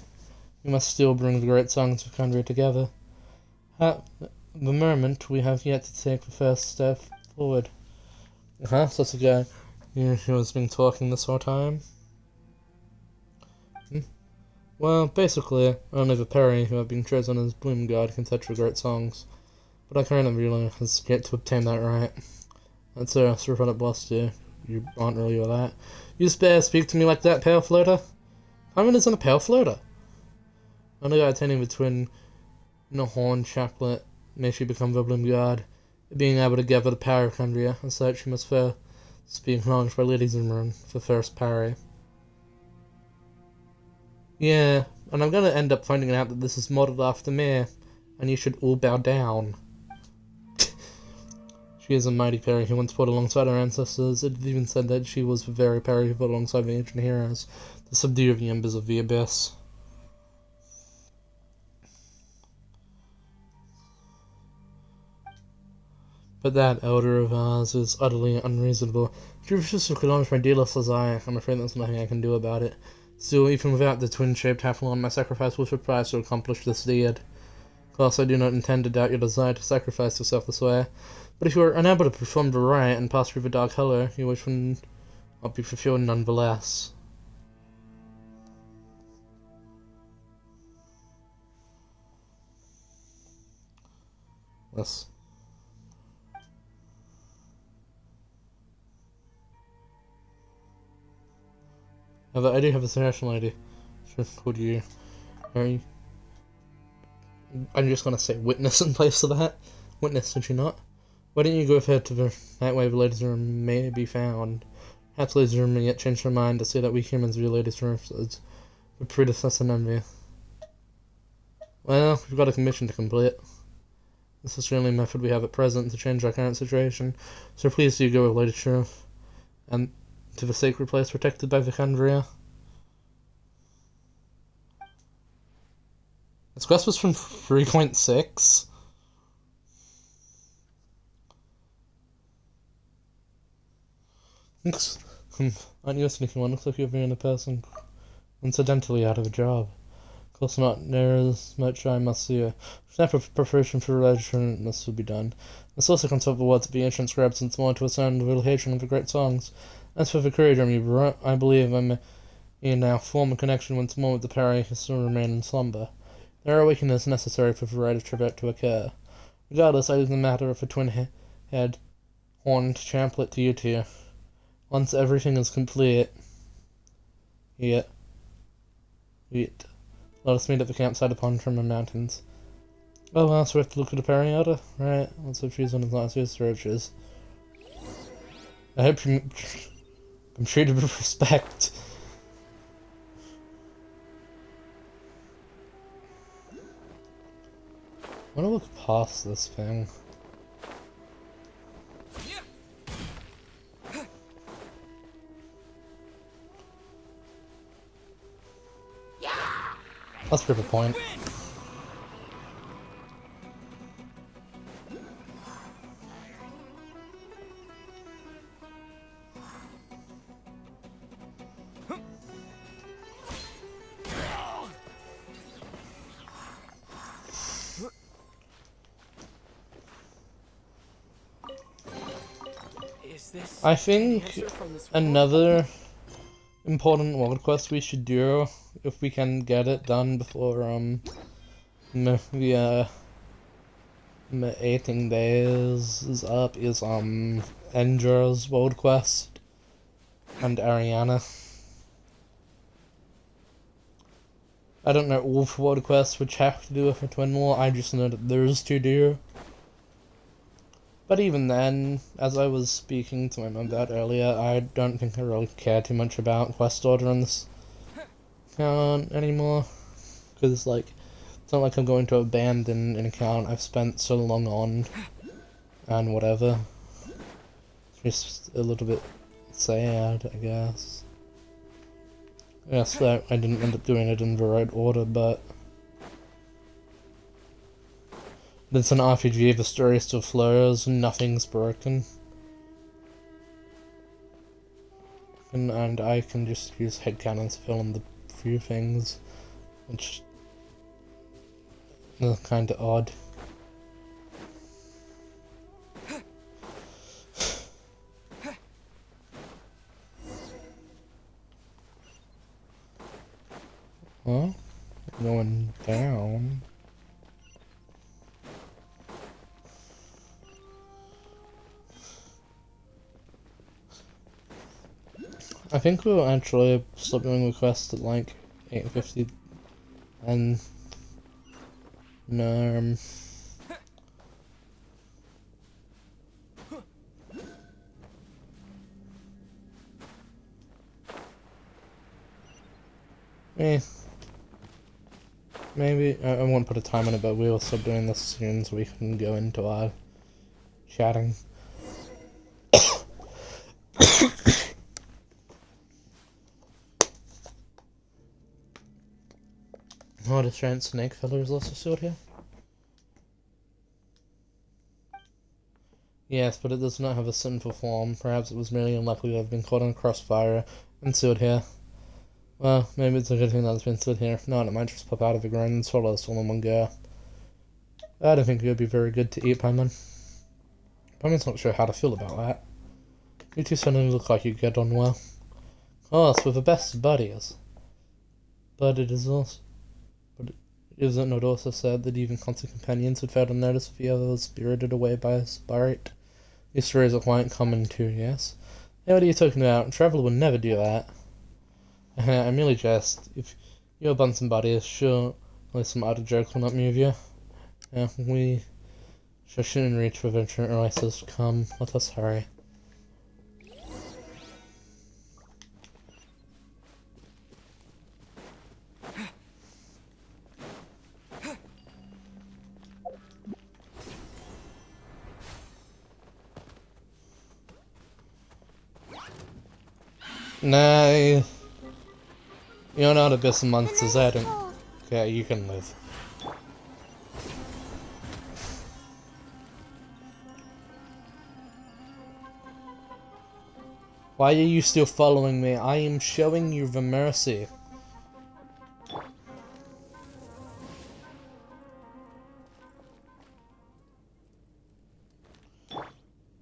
we must still bring the great songs of Cambria together. At the moment, we have yet to take the first step forward. So that's a guy who has been talking this whole time. Well, basically, only the Peri who have been chosen as Bloom God can touch the great songs. But I kind of really has yet to obtain that right. That's a sort of blessed you. You aren't really with that. You spare speak to me like that, pale floater? Hyman isn't a pale floater. Only by attaining the twin horn chaplet may she become the Bloom God. Being able to gather the power of Cambria, as such, she must first be acknowledged by Lady Zimmerman, the first Peri. Yeah, and I'm gonna end up finding out that this is modelled after me, and you should all bow down. She is a mighty Peri who once fought alongside our ancestors. It even said that she was the very Peri who fought alongside the ancient heroes to subdue the embers of the abyss. But that elder of ours is utterly unreasonable. She refuses to acknowledge my dealers as I'm afraid there's nothing I can do about it. Still, even without the twin-shaped Hafalon, my sacrifice will suffice to accomplish this deed. Of course, I do not intend to doubt your desire to sacrifice yourself this way, but if you are unable to perform the rite and pass through the dark hollow, your wish will not be fulfilled nonetheless. Yes. I do have a suggestion, lady. Would you... I'm just gonna say witness in place of that. Witness, did you not? Why don't you go ahead to the night wave Ladies' Room may be found? Perhaps Ladies' Room may yet change her mind to say that we humans view Ladies' Room as the predecessor envy. Well, we've got a commission to complete. This is the only method we have at present to change our current situation, so please do go with Ladies' Room, and to the sacred place protected by the Cambria. This quest was from 3.6. Aren't you a sneaky one? Looks like you're being a person incidentally out of a job. Of course not. There is much I must see. Snap of preparation for religion must be done. Let's also consult the words of the ancient scribes since more to ascend the realization of the great songs. As for the courage you brought, I believe I may now form a connection once more with the Peri who still remain in slumber. Their awakening is necessary for the rite of tribute to occur. Regardless, I leave the matter of a twin-head horned chaplet to you two. Once everything is complete, let us meet at the campsite upon Trimmer Mountains. Oh well, so we have to look at the Periota? Right, let's hope she's one of the last year's searches. I hope I'm treated with respect. I want to look past this thing. Let's prove a point.
Is this
I
an
think
answer from this world?
another important world quest we should do, if we can get it done before the 18 days is up, is Endra's world quest and Ariana. I don't know all the world quests which have to do with her twin war, I just know that there's to do. But even then, as I was speaking to my mum about earlier, I don't think I really care too much about quest order in this account anymore. Because, like, it's not like I'm going to abandon an account I've spent so long on, and whatever. It's just a little bit sad, I guess. Yes, that I didn't end up doing it in the right order, but it's an RPG, the story still flows, nothing's broken. And I can just use headcanon to fill in the few things, which is kinda odd. Huh? Going down. I think we'll actually stop doing requests at like 8:50 and no. Maybe I won't put a time on it, but we'll stop doing this soon so we can go into our chatting. Oh, the giant snake fella is also stored here. Yes, but it does not have a sinful form. Perhaps it was merely unlucky to have been caught on a crossfire and stood here. Well, maybe it's a good thing that it's been stood here. If not, it might just pop out of the ground and swallow us all in one go. I don't think it would be very good to eat, Paimon. Paimon's not sure how to feel about that. You two suddenly look like you get on well. Of course, we're the best of buddies. But it is also... Is it not also said that even constant companions would fail to notice if the other was spirited away by a spirit? These stories are quite common too, yes? Yeah, what are you talking about? A traveller would never do that. I merely jest. If you're a Bunsen buddies, sure, only some other jokes will not move you. Yeah, we shall soon reach for venture oasis. Come, let us hurry. Nah, you're not Abyss monsters, I don't... Okay, you can live. Why are you still following me? I am showing you the mercy.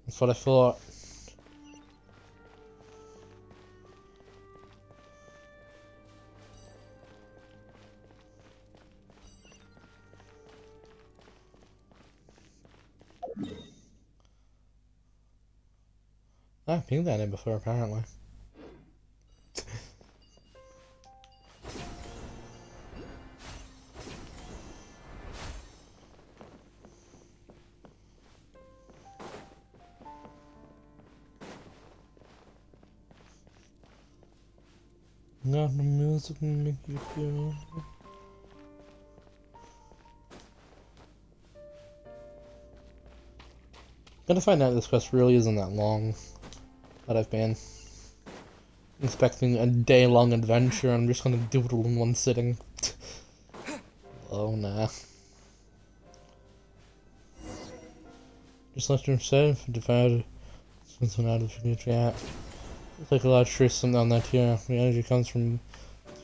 That's what I thought. I've pinged that in before, apparently. Got the music and make you feel... Gotta find out this quest really isn't that long. That I've been expecting a day-long adventure. I'm just gonna do it all in one sitting. Oh nah. Just let him save, divide something out of the chat. It's like a large tree something on that here. The energy comes from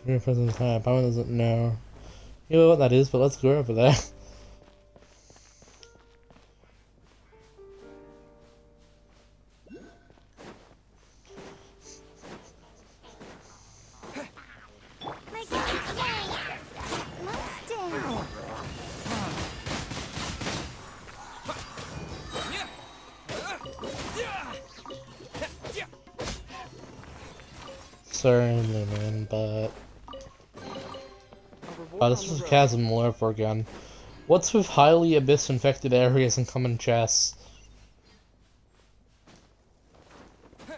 your present time. Power doesn't know. You know what that is, but let's go over there. Certainly, man, but this is a chasm all over again. What's with highly abyss-infected areas and common chests?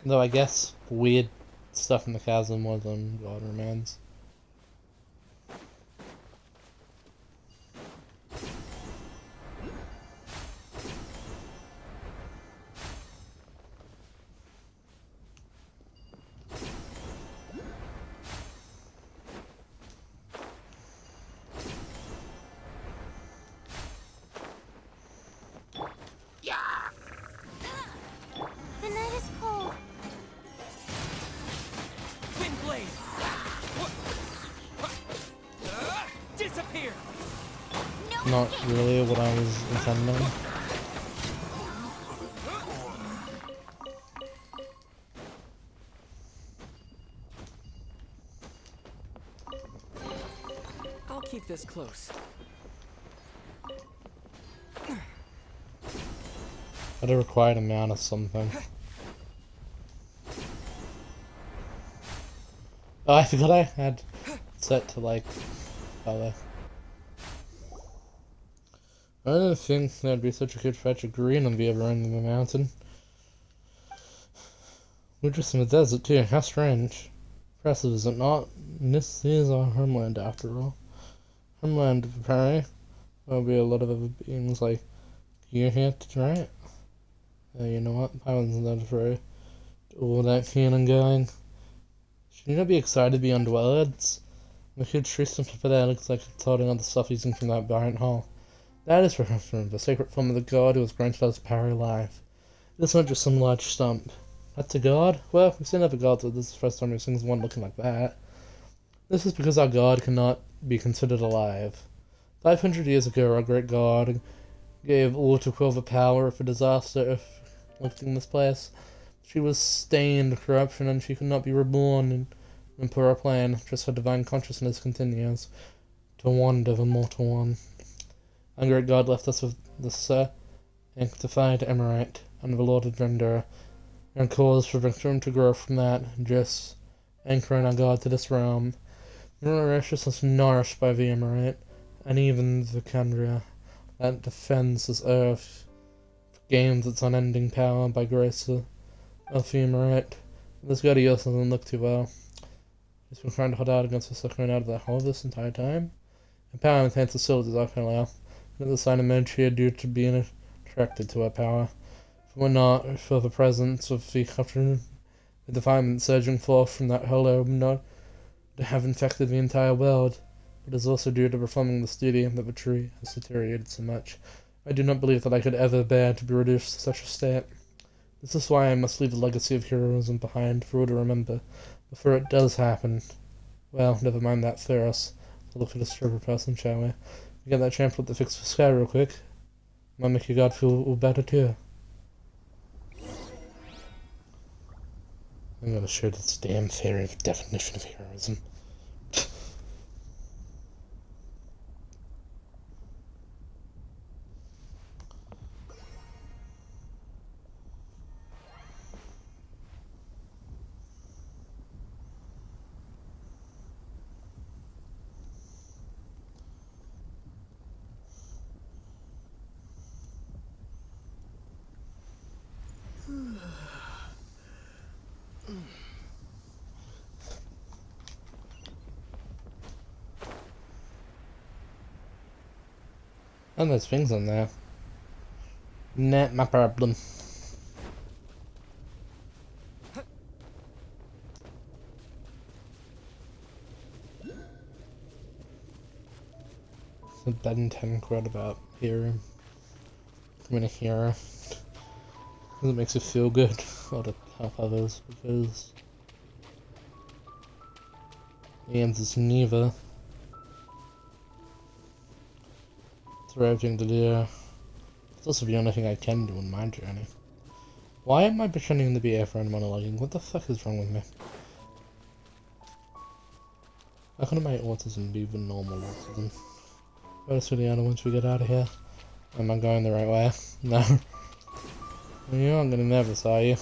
Though I guess weird stuff in the chasm more than God remains.
The night is cold.
Wind blade. Disappear.
Not really what I was intending.
I'll keep this close.
At a required amount of something. Oh, I forgot I had set to like color. I don't think that'd be such a good fetch of green on the other end of the mountain. We're just in the desert too, how strange. Impressive, is it not? This is our homeland after all. Homeland of Prairie. There'll be a lot of other beings like you here to try it. You know what? I wasn't that afraid. All that feeling going. Should you not be excited beyond words? The huge tree stump over there looks like it's holding on the stuff using from that giant hall. That is perhaps the sacred form of the god who was granted us Parry life. It's not just some large stump. That's a god? Well, we've seen other gods, but this is the first time we've seen one looking like that. This is because our god cannot be considered alive. 500 years ago, our great god gave all to quell the power of a disaster afflicting this place. She was stained with corruption, and she could not be reborn in pure plane. Just her divine consciousness continues to wander the mortal one. Our great god left us with the sanctified Emirate and the Lord of Vendor, and caused for victim to grow from that, just anchoring our god to this realm. Mauritius is nourished by the Emirate, and even the Candria that defends this earth gains its unending power by grace of the Emirate. This god also doesn't look too well. He's been trying to hold out against us suffering out of that hole this entire time. And power maintains the soul is not allow. Another sign of mentia due to being attracted to our power. If it were not for the presence of the corruption, the defilement surging forth from that hollow would not have infected the entire world. But it is also due to performing this duty that the tree has deteriorated so much. I do not believe that I could ever bear to be reduced to such a state. This is why I must leave a legacy of heroism behind for all to remember, before it does happen. Well, never mind that first. We'll look at a stronger person, shall we? Get that pamphlet to fix the sky real quick. Might make your god feel all better too. I'm gonna show this damn theory of definition of heroism. And there's things on there. Not my problem. So Ben 10 cred about hero. Becoming a hero. Because it makes you feel good or to help others, because the end is neither. It's the right thing to do. It's also the only thing I can do in my journey. Why am I pretending to be everyone monologuing? What the fuck is wrong with me? How can my autism be the normal autism? Go to the other once we get out of here. Am I going the right way? No. You aren't gonna nervous, are you?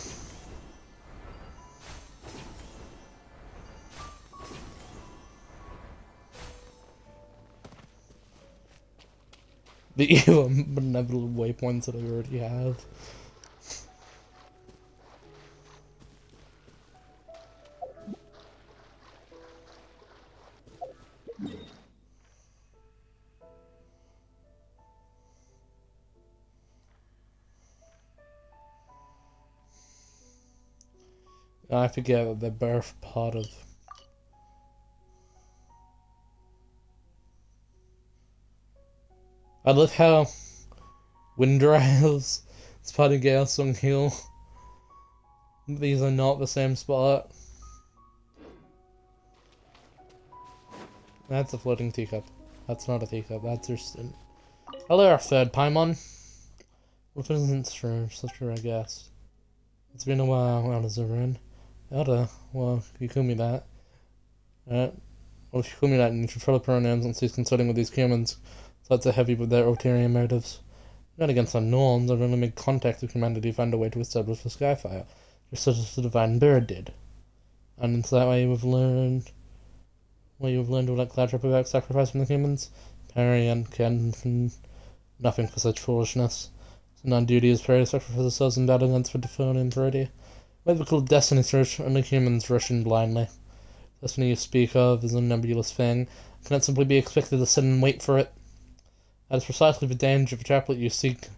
The evil benevolent waypoints that I already have. I forget that the birth part of I love how Windrails is part of Gale Sung Hill. These are not the same spot. That's a floating teacup. That's not a teacup, that's just an... Hello, our third Paimon. What isn't strange, such a rare guest. It's been a while, how does everyone? Elder, well, if you call me that. Well, if you call me that, and you should follow pronouns and cease consulting with these humans. So that's a heavy with their ulterior motives. Not against our norms, I've only made contact with humanity to find a way to establish the Skyfire, just as the Divine Bird did. And in that way you've learned... Well, you've learned all that cloud about sacrifice from the humans. Parry and Ken, and nothing for such foolishness. So non-duty is prey to sacrifice themselves in battle against the defiant impurity. What we call destiny search, only humans rush in blindly. Destiny you speak of is a nebulous thing, cannot simply be expected to sit and wait for it. That is precisely the danger of the chaplet you seek.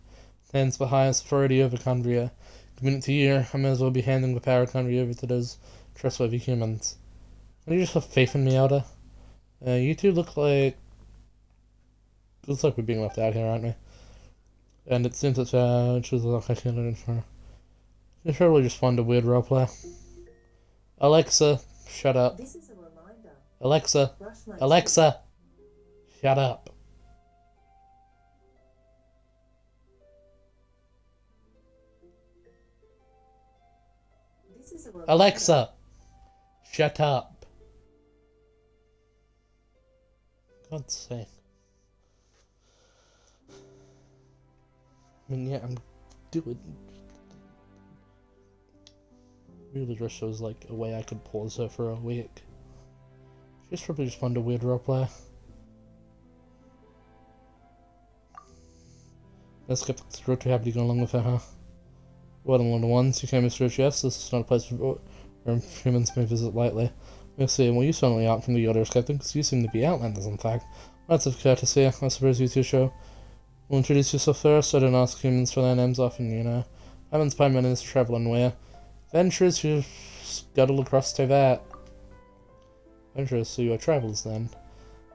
Stands the highest authority over Convria. Given it to you, I may as well be handing the power of Convria over to those trustworthy humans. Can you just have faith in me, Elder? You two look like... Looks like we're being left out here, aren't we? And it seems that chooses like I can't learn for. You probably just find a weird roleplay. Alexa, shut up.
This is a reminder.
Alexa,
Brush my
Alexa, shut up.
teeth. This is a reminder.
Alexa, shut up. God's sake. I mean, yeah, I'm doing... Really just shows like a way I could pause her for a week. She's probably just found a weird roleplay. The skeptics were too happy to go along with her, huh? Well, one of the ones you came with church, yes, this is not a place where humans may visit lightly. We'll see, well, you certainly aren't from the other skeptics, you seem to be outlanders, in fact. That's of courtesy, I suppose you two show. Will introduce yourself first, I don't ask humans for their names often, you know. I haven't spent minutes traveling where. Adventurers who scuttle across to that. Adventurers, so you are travelers then.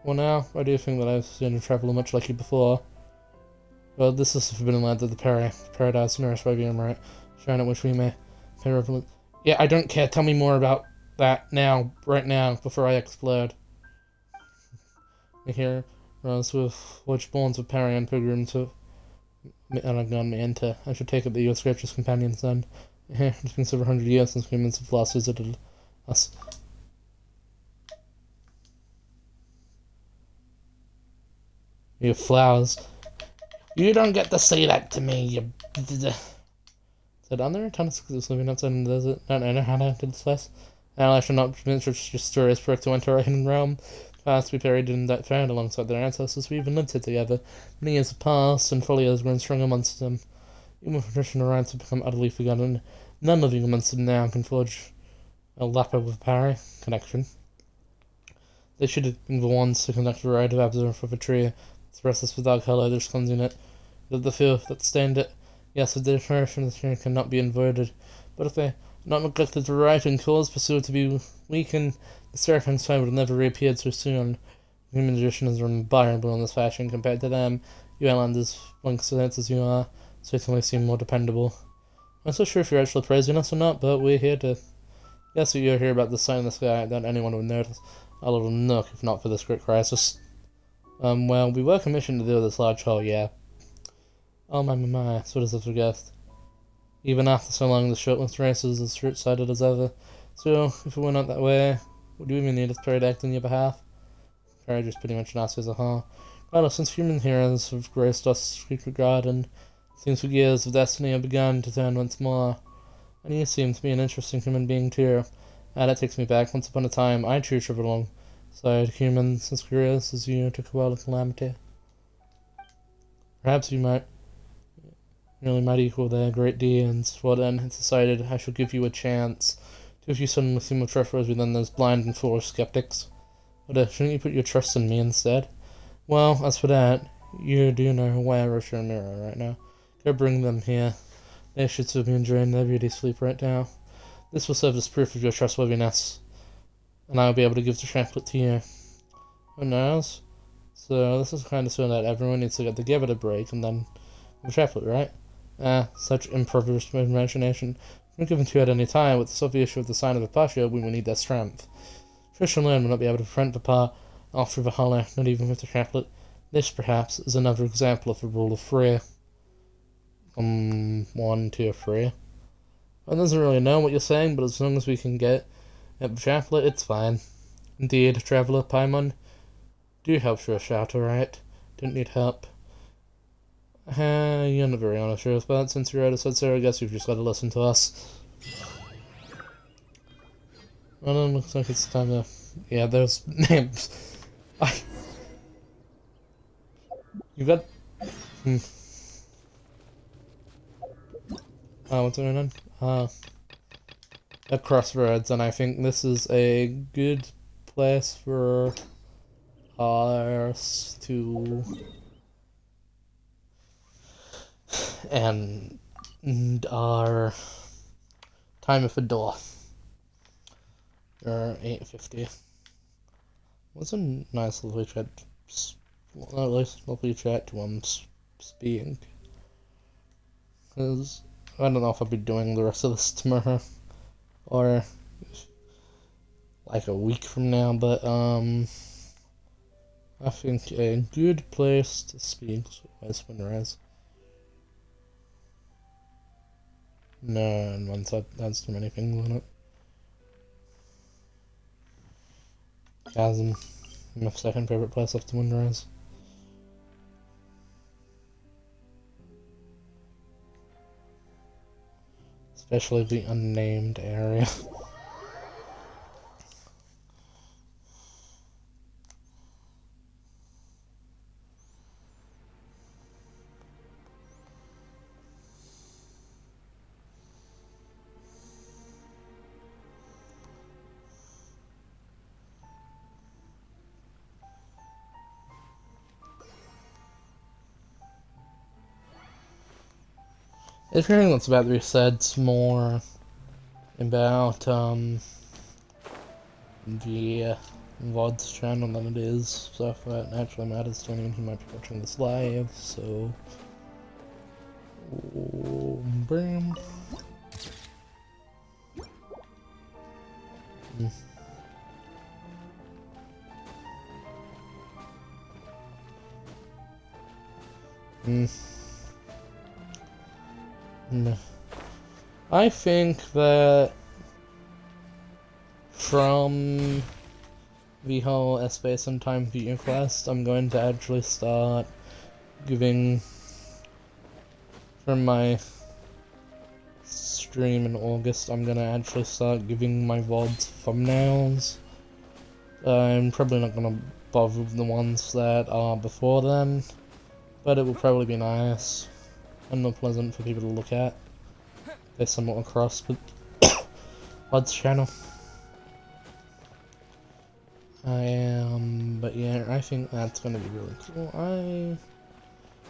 Well now, I do think that I've seen a traveller much like you before. Well, this is the forbidden land of the paradise nourished by the Emirate, shrine at which we may pay reverence. Yeah, I don't care, tell me more about that now, right now, before I explode. Here, runs with which bonds of Parry and pilgrims have gone me into. I should take it that you are Scripture's companions then. It's been several hundred years since humans have last visited us. You flowers. You don't get to say that to me, you... Said, aren't there a ton of sixes living outside in the desert? I don't know how to enter this place. Now I shall not permit such just stories for it to enter our hidden realm. Past we buried in that found alongside their ancestors. We even lived here together. Many years have passed, and folly has grown strong amongst them. Human traditional rights have become utterly forgotten. None living amongst them now can forge a lapper with Parry connection. They should have been the ones to conduct a rite of observance of a tree. It's restless with dark hollow, there's cleansing it. The filth that stained it. Yes, the determination of the tree cannot be avoided. But if they not neglected the right and cause pursued to be weakened, the Seraphim's flame would have never reappeared so soon. human magician is reliable in this fashion. Compared to them, you outlanders, once as you are, certainly seem more dependable. I'm not so sure if you're actually praising us or not, but we're here to... Yes, you're here about the sign in the sky that anyone would notice our little nook, if not for this great crisis. Well, we were commissioned to do this large hall, yeah. Oh my, so does this guest. Even after so long, the short-lived race is as short-sighted as ever. So, if it were not that way, would you even need us to act on your behalf? Courage is pretty much an ask as a whole. Well, since human heroes have graced us secret garden, it seems the gears of destiny have begun to turn once more. And you seem to be an interesting human being too. And that takes me back. Once upon a time, I too traveled alongside humans as curious as you took a while of calamity. Perhaps you might equal their great deeds. Well then, it's decided I shall give you a chance. If you suddenly seem more trustworthy than those blind and foolish skeptics. But shouldn't you put your trust in me instead? Well, as for that, you do know where is your mirror right now. Go bring them here. They should still be enjoying their beauty sleep right now. This will serve as proof of your trustworthiness, and I'll be able to give the chaplet to you. Who knows? So this is kind of so that everyone needs to get together to break, and then the chaplet, right? Such improvised imagination. Not given to you at any time, with the solve the issue of the sign of Apatia, we will need their strength. Trish and Lynn will not be able to prevent Papa off through the hollow, not even with the chaplet. This, perhaps, is another example of the rule of three. 1, 2, 3. I doesn't really know what you're saying, but as long as we can get at the chaplet, it's fine. Indeed, Traveller Paimon, do help through a shout, alright? Don't need help. You're not very honest with us, but since you already said so, I guess you've just got to listen to us. Well, then looks like it's time to... Yeah, those names. You got... Oh, what's going on? A crossroads, and I think this is a good place for us to... and our time at the door. 8:50. What's a nice lovely chat? At least lovely chat to speaking. Cause I don't know if I'll be doing the rest of this tomorrow or like a week from now, but I think a good place to speak is Sunrise. No, and once that has too many things in it. Chasm, my second favorite place after Windrise. Especially the unnamed area. If anything that's about to be said, it's more about the VOD's channel than it is stuff that actually matters to anyone who might be watching this live, so... Bam. I think that from the whole Space and Time Future quest, I'm going to actually start giving, from my stream in August, I'm gonna actually start giving my VODs thumbnails. I'm probably not gonna bother with the ones that are before then, but it will probably be nice and more pleasant for people to look at. They're somewhat across, but VOD's channel. But yeah, I think that's gonna be really cool. I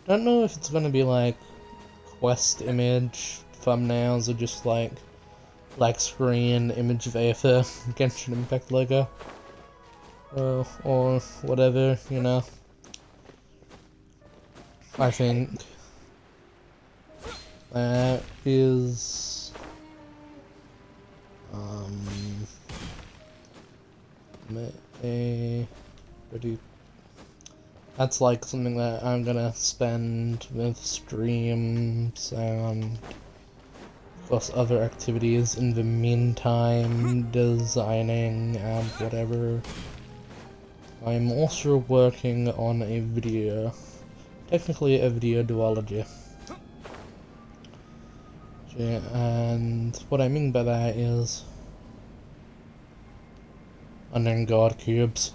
don't know if it's gonna be like quest image thumbnails or just like screen image of Aether Genshin Impact logo. or whatever, you know. I think that is a pretty. That's like something that I'm gonna spend with streams and of course other activities in the meantime, designing and whatever. I'm also working on a video, technically a video duology. Yeah, and what I mean by that is unnamed god cubes.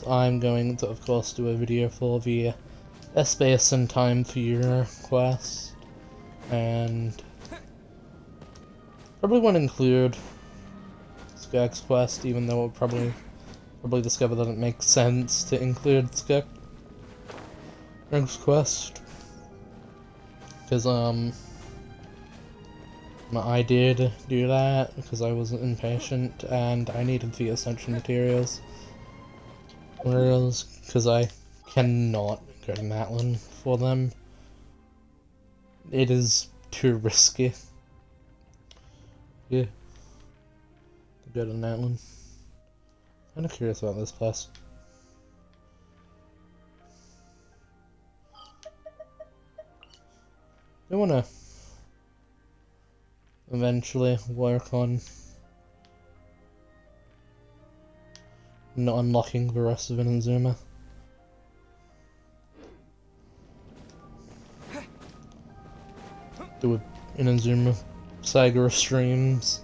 I'm going to of course do a video for the Space and Time for Your quest, and probably won't include Skag's quest, even though we'll probably discover that it makes sense to include Skag's quest, because I did do that because I was impatient and I needed the essential materials, because I cannot go to Matlin for them. It is too risky. Yeah. To go to Matlin. Kinda curious about this place. I wanna eventually work on not unlocking the rest of Inazuma. Do an Inazuma Saga of streams.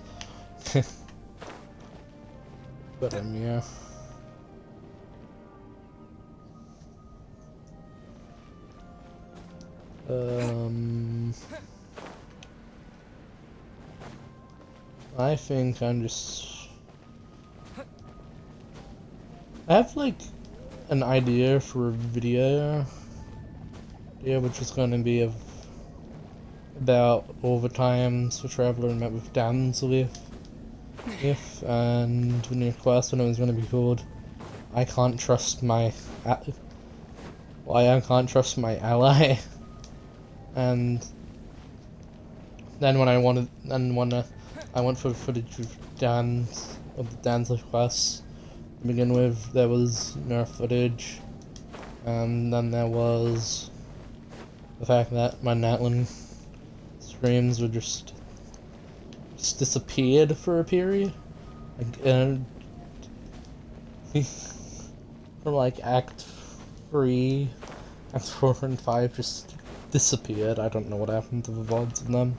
But yeah. I think I'm just... I have like an idea for a video. Yeah, which is going to be about all the times the Traveler met with Danzlith, and the new quest, and it was going to be called I Can't Trust My Why I Can't Trust My Ally. And then when I went for footage of the Danzlith quests to begin with, there was no footage, and then there was the fact that my Natlin streams were just disappeared for a period, like, from like Act 3, Act 4 and 5 just disappeared. I don't know what happened to the VODs of them.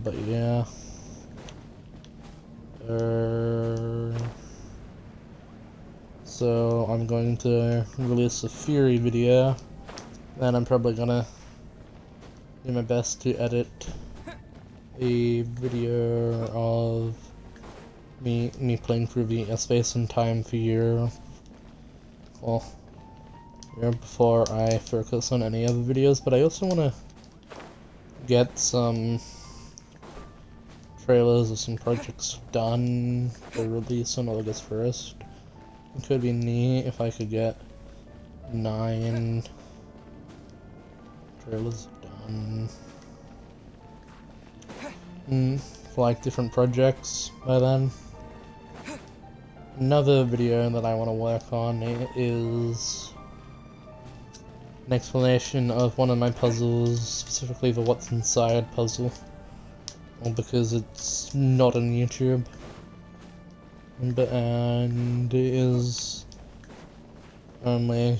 But yeah. So I'm going to release a Fury video, and I'm probably gonna do my best to edit a video of me playing through the Space and Time for Your, well, before I focus on any other videos. But I also want to get some trailers of some projects done for release on August 1st. It could be neat if I could get 9 trailers done for like different projects by then. Another video that I want to work on is an explanation of one of my puzzles, specifically the What's Inside puzzle, because it's not on YouTube, and it is only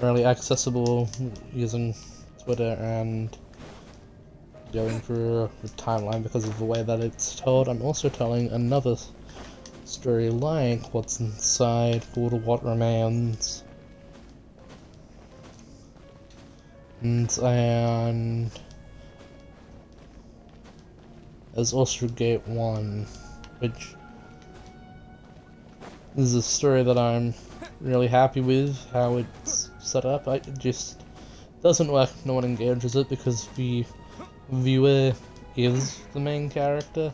really accessible using Twitter and going through the timeline because of the way that it's told. I'm also telling another story like What's Inside called What Remains. And there's also Gate 1, which is a story that I'm really happy with how it's set up. It just doesn't work if no one engages it, because the viewer is the main character.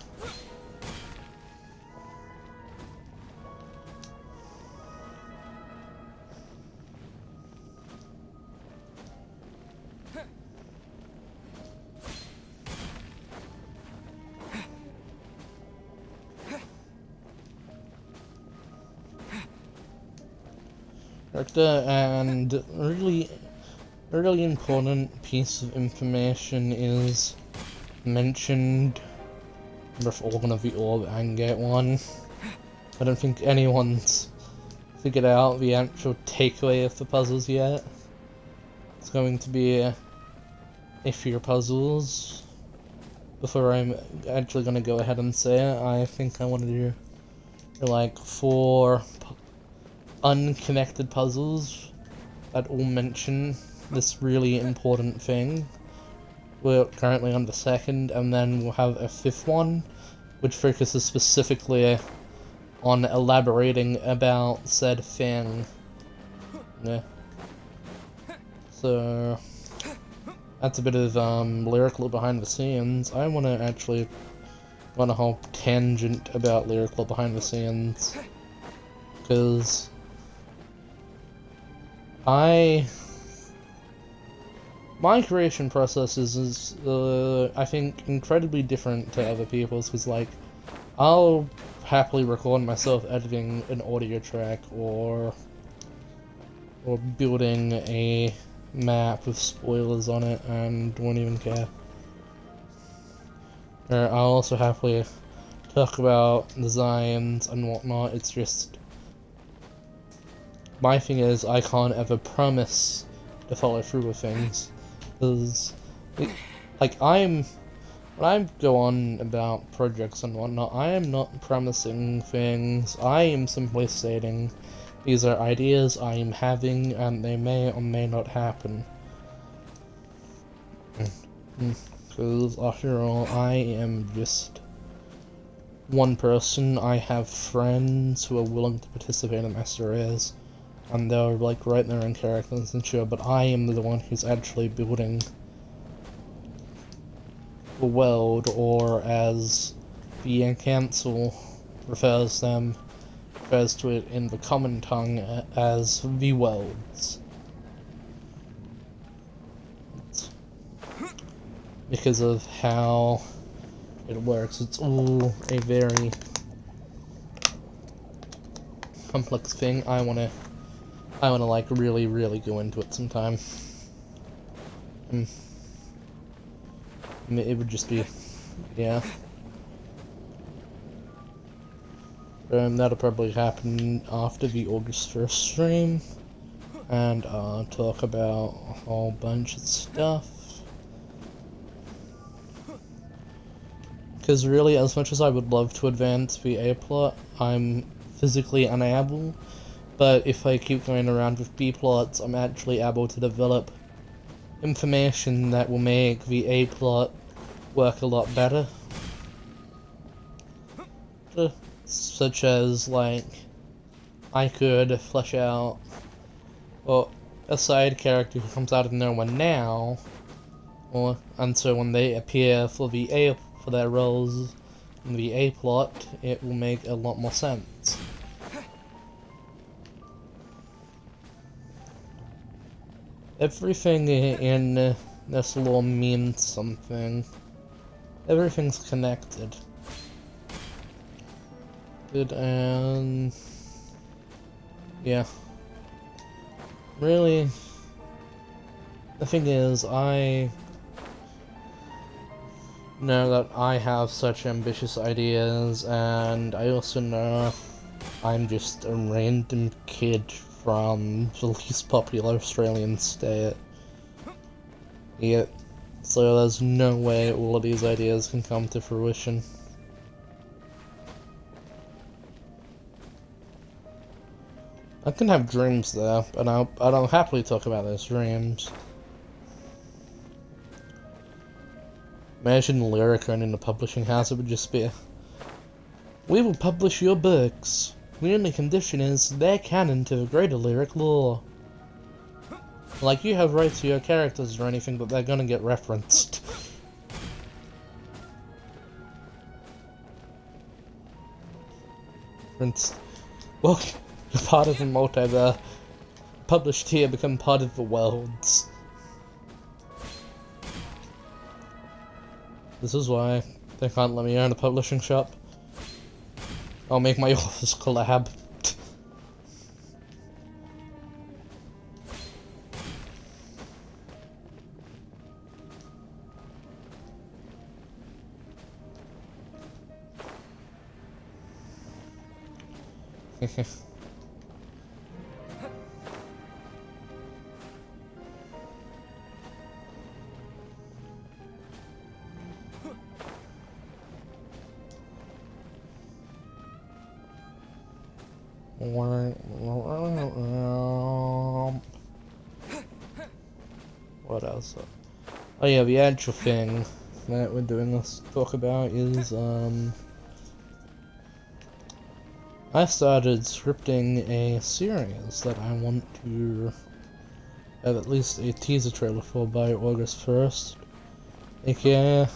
And really important piece of information is mentioned. If all gonna be orb and get one. I don't think anyone's figured out the actual takeaway of the puzzles yet. It's going to be a few puzzles. Before I'm actually gonna go ahead and say it, I think I want to do like 4 unconnected puzzles that all mention this really important thing. We're currently on the 2nd, and then we'll have a 5th one, which focuses specifically on elaborating about said thing. Yeah. So that's a bit of lyrical behind the scenes. I want to actually go on a whole tangent about lyrical behind the scenes, because my creation process is I think, incredibly different to other people's, because, like, I'll happily record myself editing an audio track, or building a map with spoilers on it, and won't even care. Or I'll also happily talk about designs and whatnot. It's just, my thing is, I can't ever promise to follow through with things. Because, like, when I go on about projects and whatnot, I am not promising things. I am simply stating these are ideas I am having, and they may or may not happen. Because, after all, I am just one person. I have friends who are willing to participate in my stories, and they're, like, write their own characters and shit, but I am the one who's actually building the world, or as the council refers to it in the common tongue as the worlds. Because of how it works, it's all a very complex thing. I wanna like really go into it sometime. It would just be, yeah. That'll probably happen after the August 1st stream, and I'll talk about a whole bunch of stuff. Because really, as much as I would love to advance the A-plot, I'm physically unable. But if I keep going around with B-plots, I'm actually able to develop information that will make the A-plot work a lot better. Such as, like, I could flesh out, well, a side character who comes out of nowhere now, and so when they appear for their roles in the A-plot, it will make a lot more sense. Everything in this lore means something. Everything's connected. And yeah. Really, the thing is, I know that I have such ambitious ideas, and I also know I'm just a random kid from the least popular Australian state. Yet, so there's no way all of these ideas can come to fruition. I can have dreams though, and I'll happily talk about those dreams. Imagine Lyric owning a publishing house. It would just be, we will publish your books. The only condition is they're canon to the greater Lyric lore. Like, you have rights to your characters or anything, but they're gonna get referenced. Prince. Well, you're part of the multiverse. Published here, become part of the worlds. This is why they can't let me own a publishing shop. I'll make my authors collab. What else? Oh yeah, the actual thing that we're doing this talk about is I started scripting a series that I want to have at least a teaser trailer for by August 1st. AKA,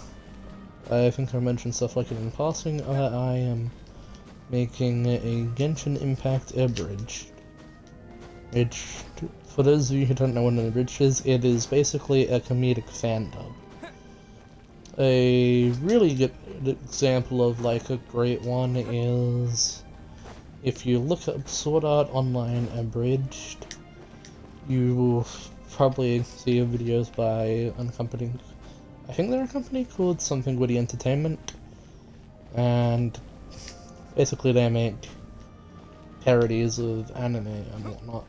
I think I mentioned stuff like it in passing, I am making a Genshin Impact abridged. Which, for those of you who don't know what an abridged is, it is basically a comedic fan dub. A really good example of like a great one is if you look up Sword Art Online abridged, you will probably see videos by a company, I think they're a company called Something Witty Entertainment, and basically they make parodies of anime and whatnot.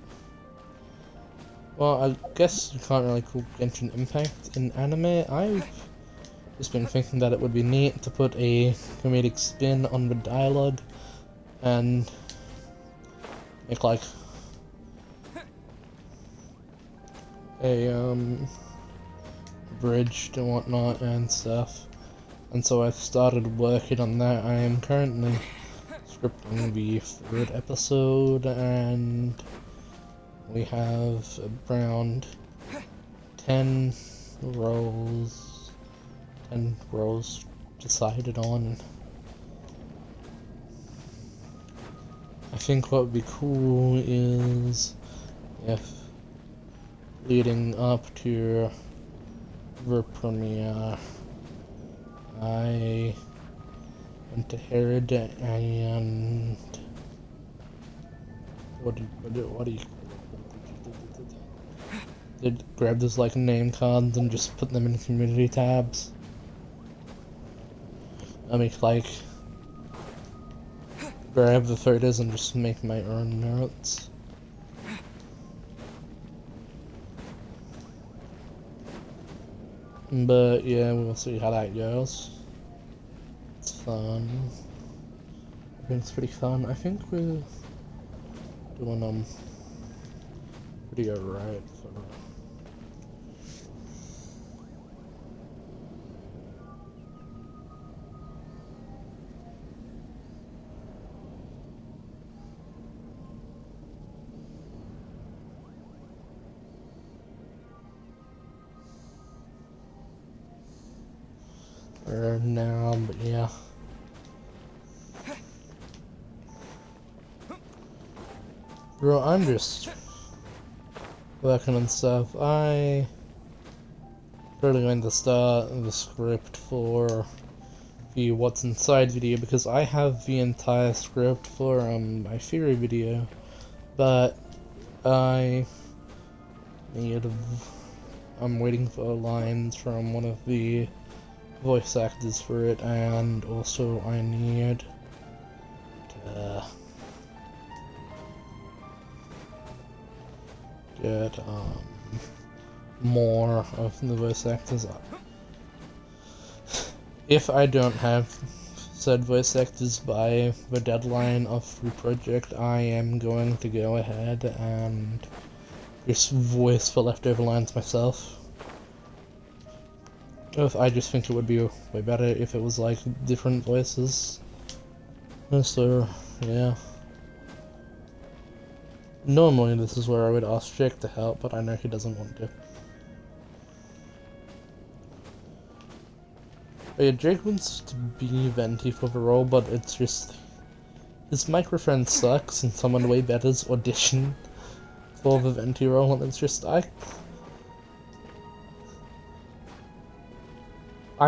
Well, I guess you can't really call Genshin Impact in anime. I've just been thinking that it would be neat to put a comedic spin on the dialogue and make like a bridge and whatnot and stuff. And so I've started working on that. I am currently scripting the 3rd episode, and we have around 10 roles decided on. I think what would be cool is if leading up to the premiere I went to Herod and what do you did grab those like name cards and just put them in community tabs. I mean, like grab the photos and just make my own notes. But yeah, we'll see how that goes. It's fun. I think it's pretty fun. I think we're doing pretty alright for now, but yeah. Bro, I'm just working on stuff. I really going to start the script for the What's Inside video because I have the entire script for my theory video, but I'm waiting for lines from one of the voice actors for it, and also I need to get more of the voice actors. If I don't have said voice actors by the deadline of the project, I am going to go ahead and just voice the leftover lines myself. I just think it would be way better if it was like different voices. So, yeah. Normally this is where I would ask Jake to help, but I know he doesn't want to. But yeah, Jake wants to be Venti for the role, but it's just Is microfriend sucks and someone way better's audition for the Venti role, and it's just I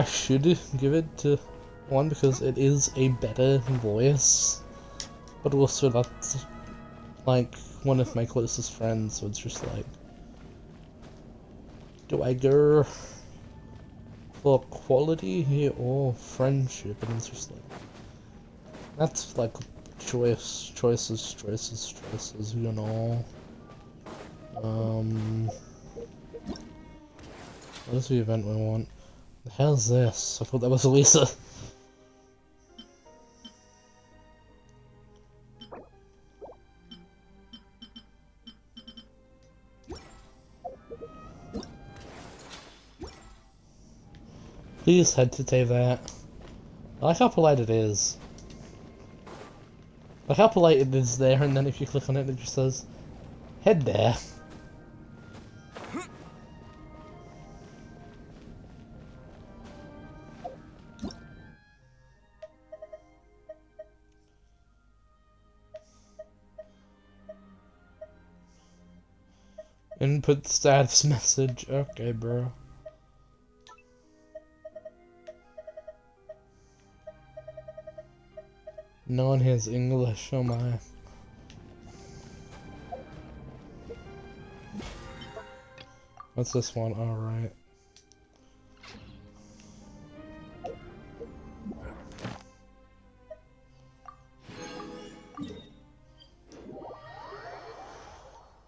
should give it to one because it is a better voice, but also that's like one of my closest friends, so it's just like, do I go for quality or friendship? And it's just like, that's like choices, you know. What is the event we want? The hell's this? I thought that was Lisa. Please head to say that. I like how polite it is. I like how polite it is there, and then if you click on it, it just says, head there. Input status message. Okay, bro. No one has English, oh my. What's this one? Alright.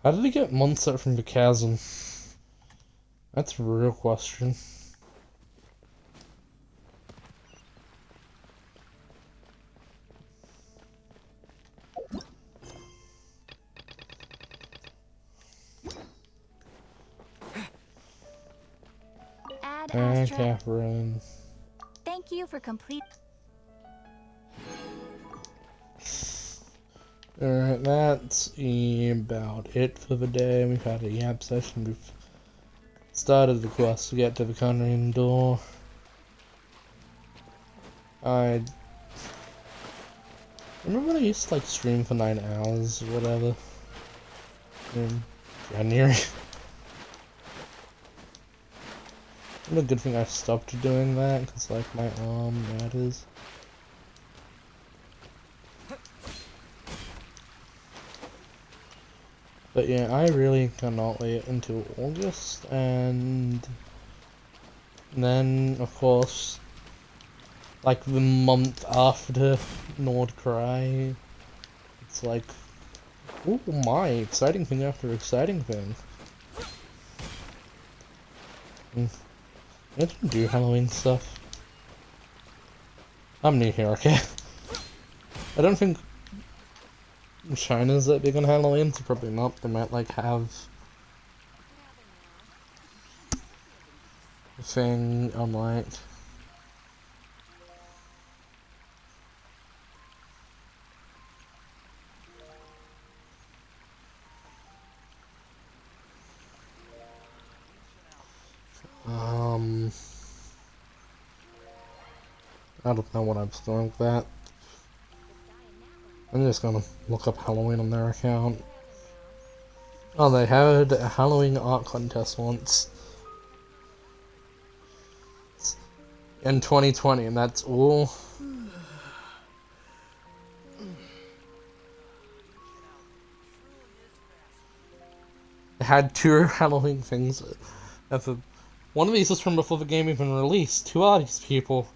How did he get Monster from the chasm? That's a real question.
Astra.
Catherine.
Thank you for complete.
Alright, that's about it for the day. We've had a yap session. We've started the quest to get to the Conrine door. I remember when I used to like stream for 9 hours or whatever in January. It's a good thing I stopped doing that because like my arm matters. But yeah, I really cannot wait until August, and then of course, like the month after Nordcry, it's like, oh my, exciting thing after exciting thing. I didn't do Halloween stuff. I'm new here, okay? I don't think China's that big on Halloween, so probably not. They might like have a thing on like I don't know what I'm doing with that. I'm just gonna look up Halloween on their account. Oh, they had a Halloween art contest once. In 2020, and that's all. They had 2 Halloween things. One of these was from before the game even released. Who are these people?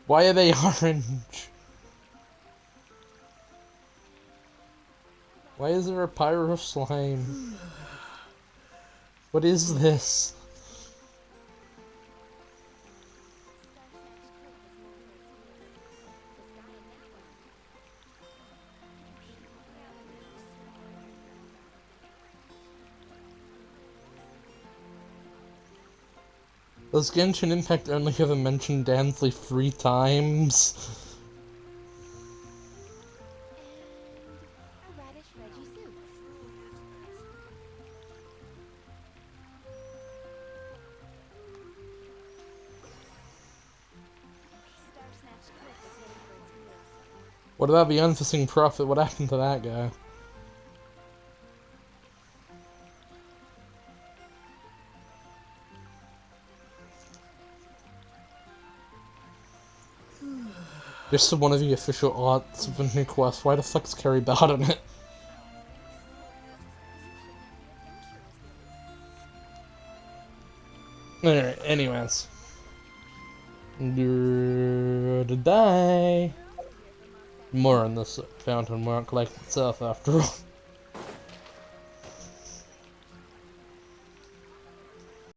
Why are they orange? Why is there a pyro slime? What is this? Does Genshin Impact only ever mention Dansley 3 times? What about the unforeseen prophet? What happened to that guy? This is one of the official arts of the new quest. Why the fuck's Carrie Bad in it? Alright, anyways. To die. More on this fountain won't collect itself after all.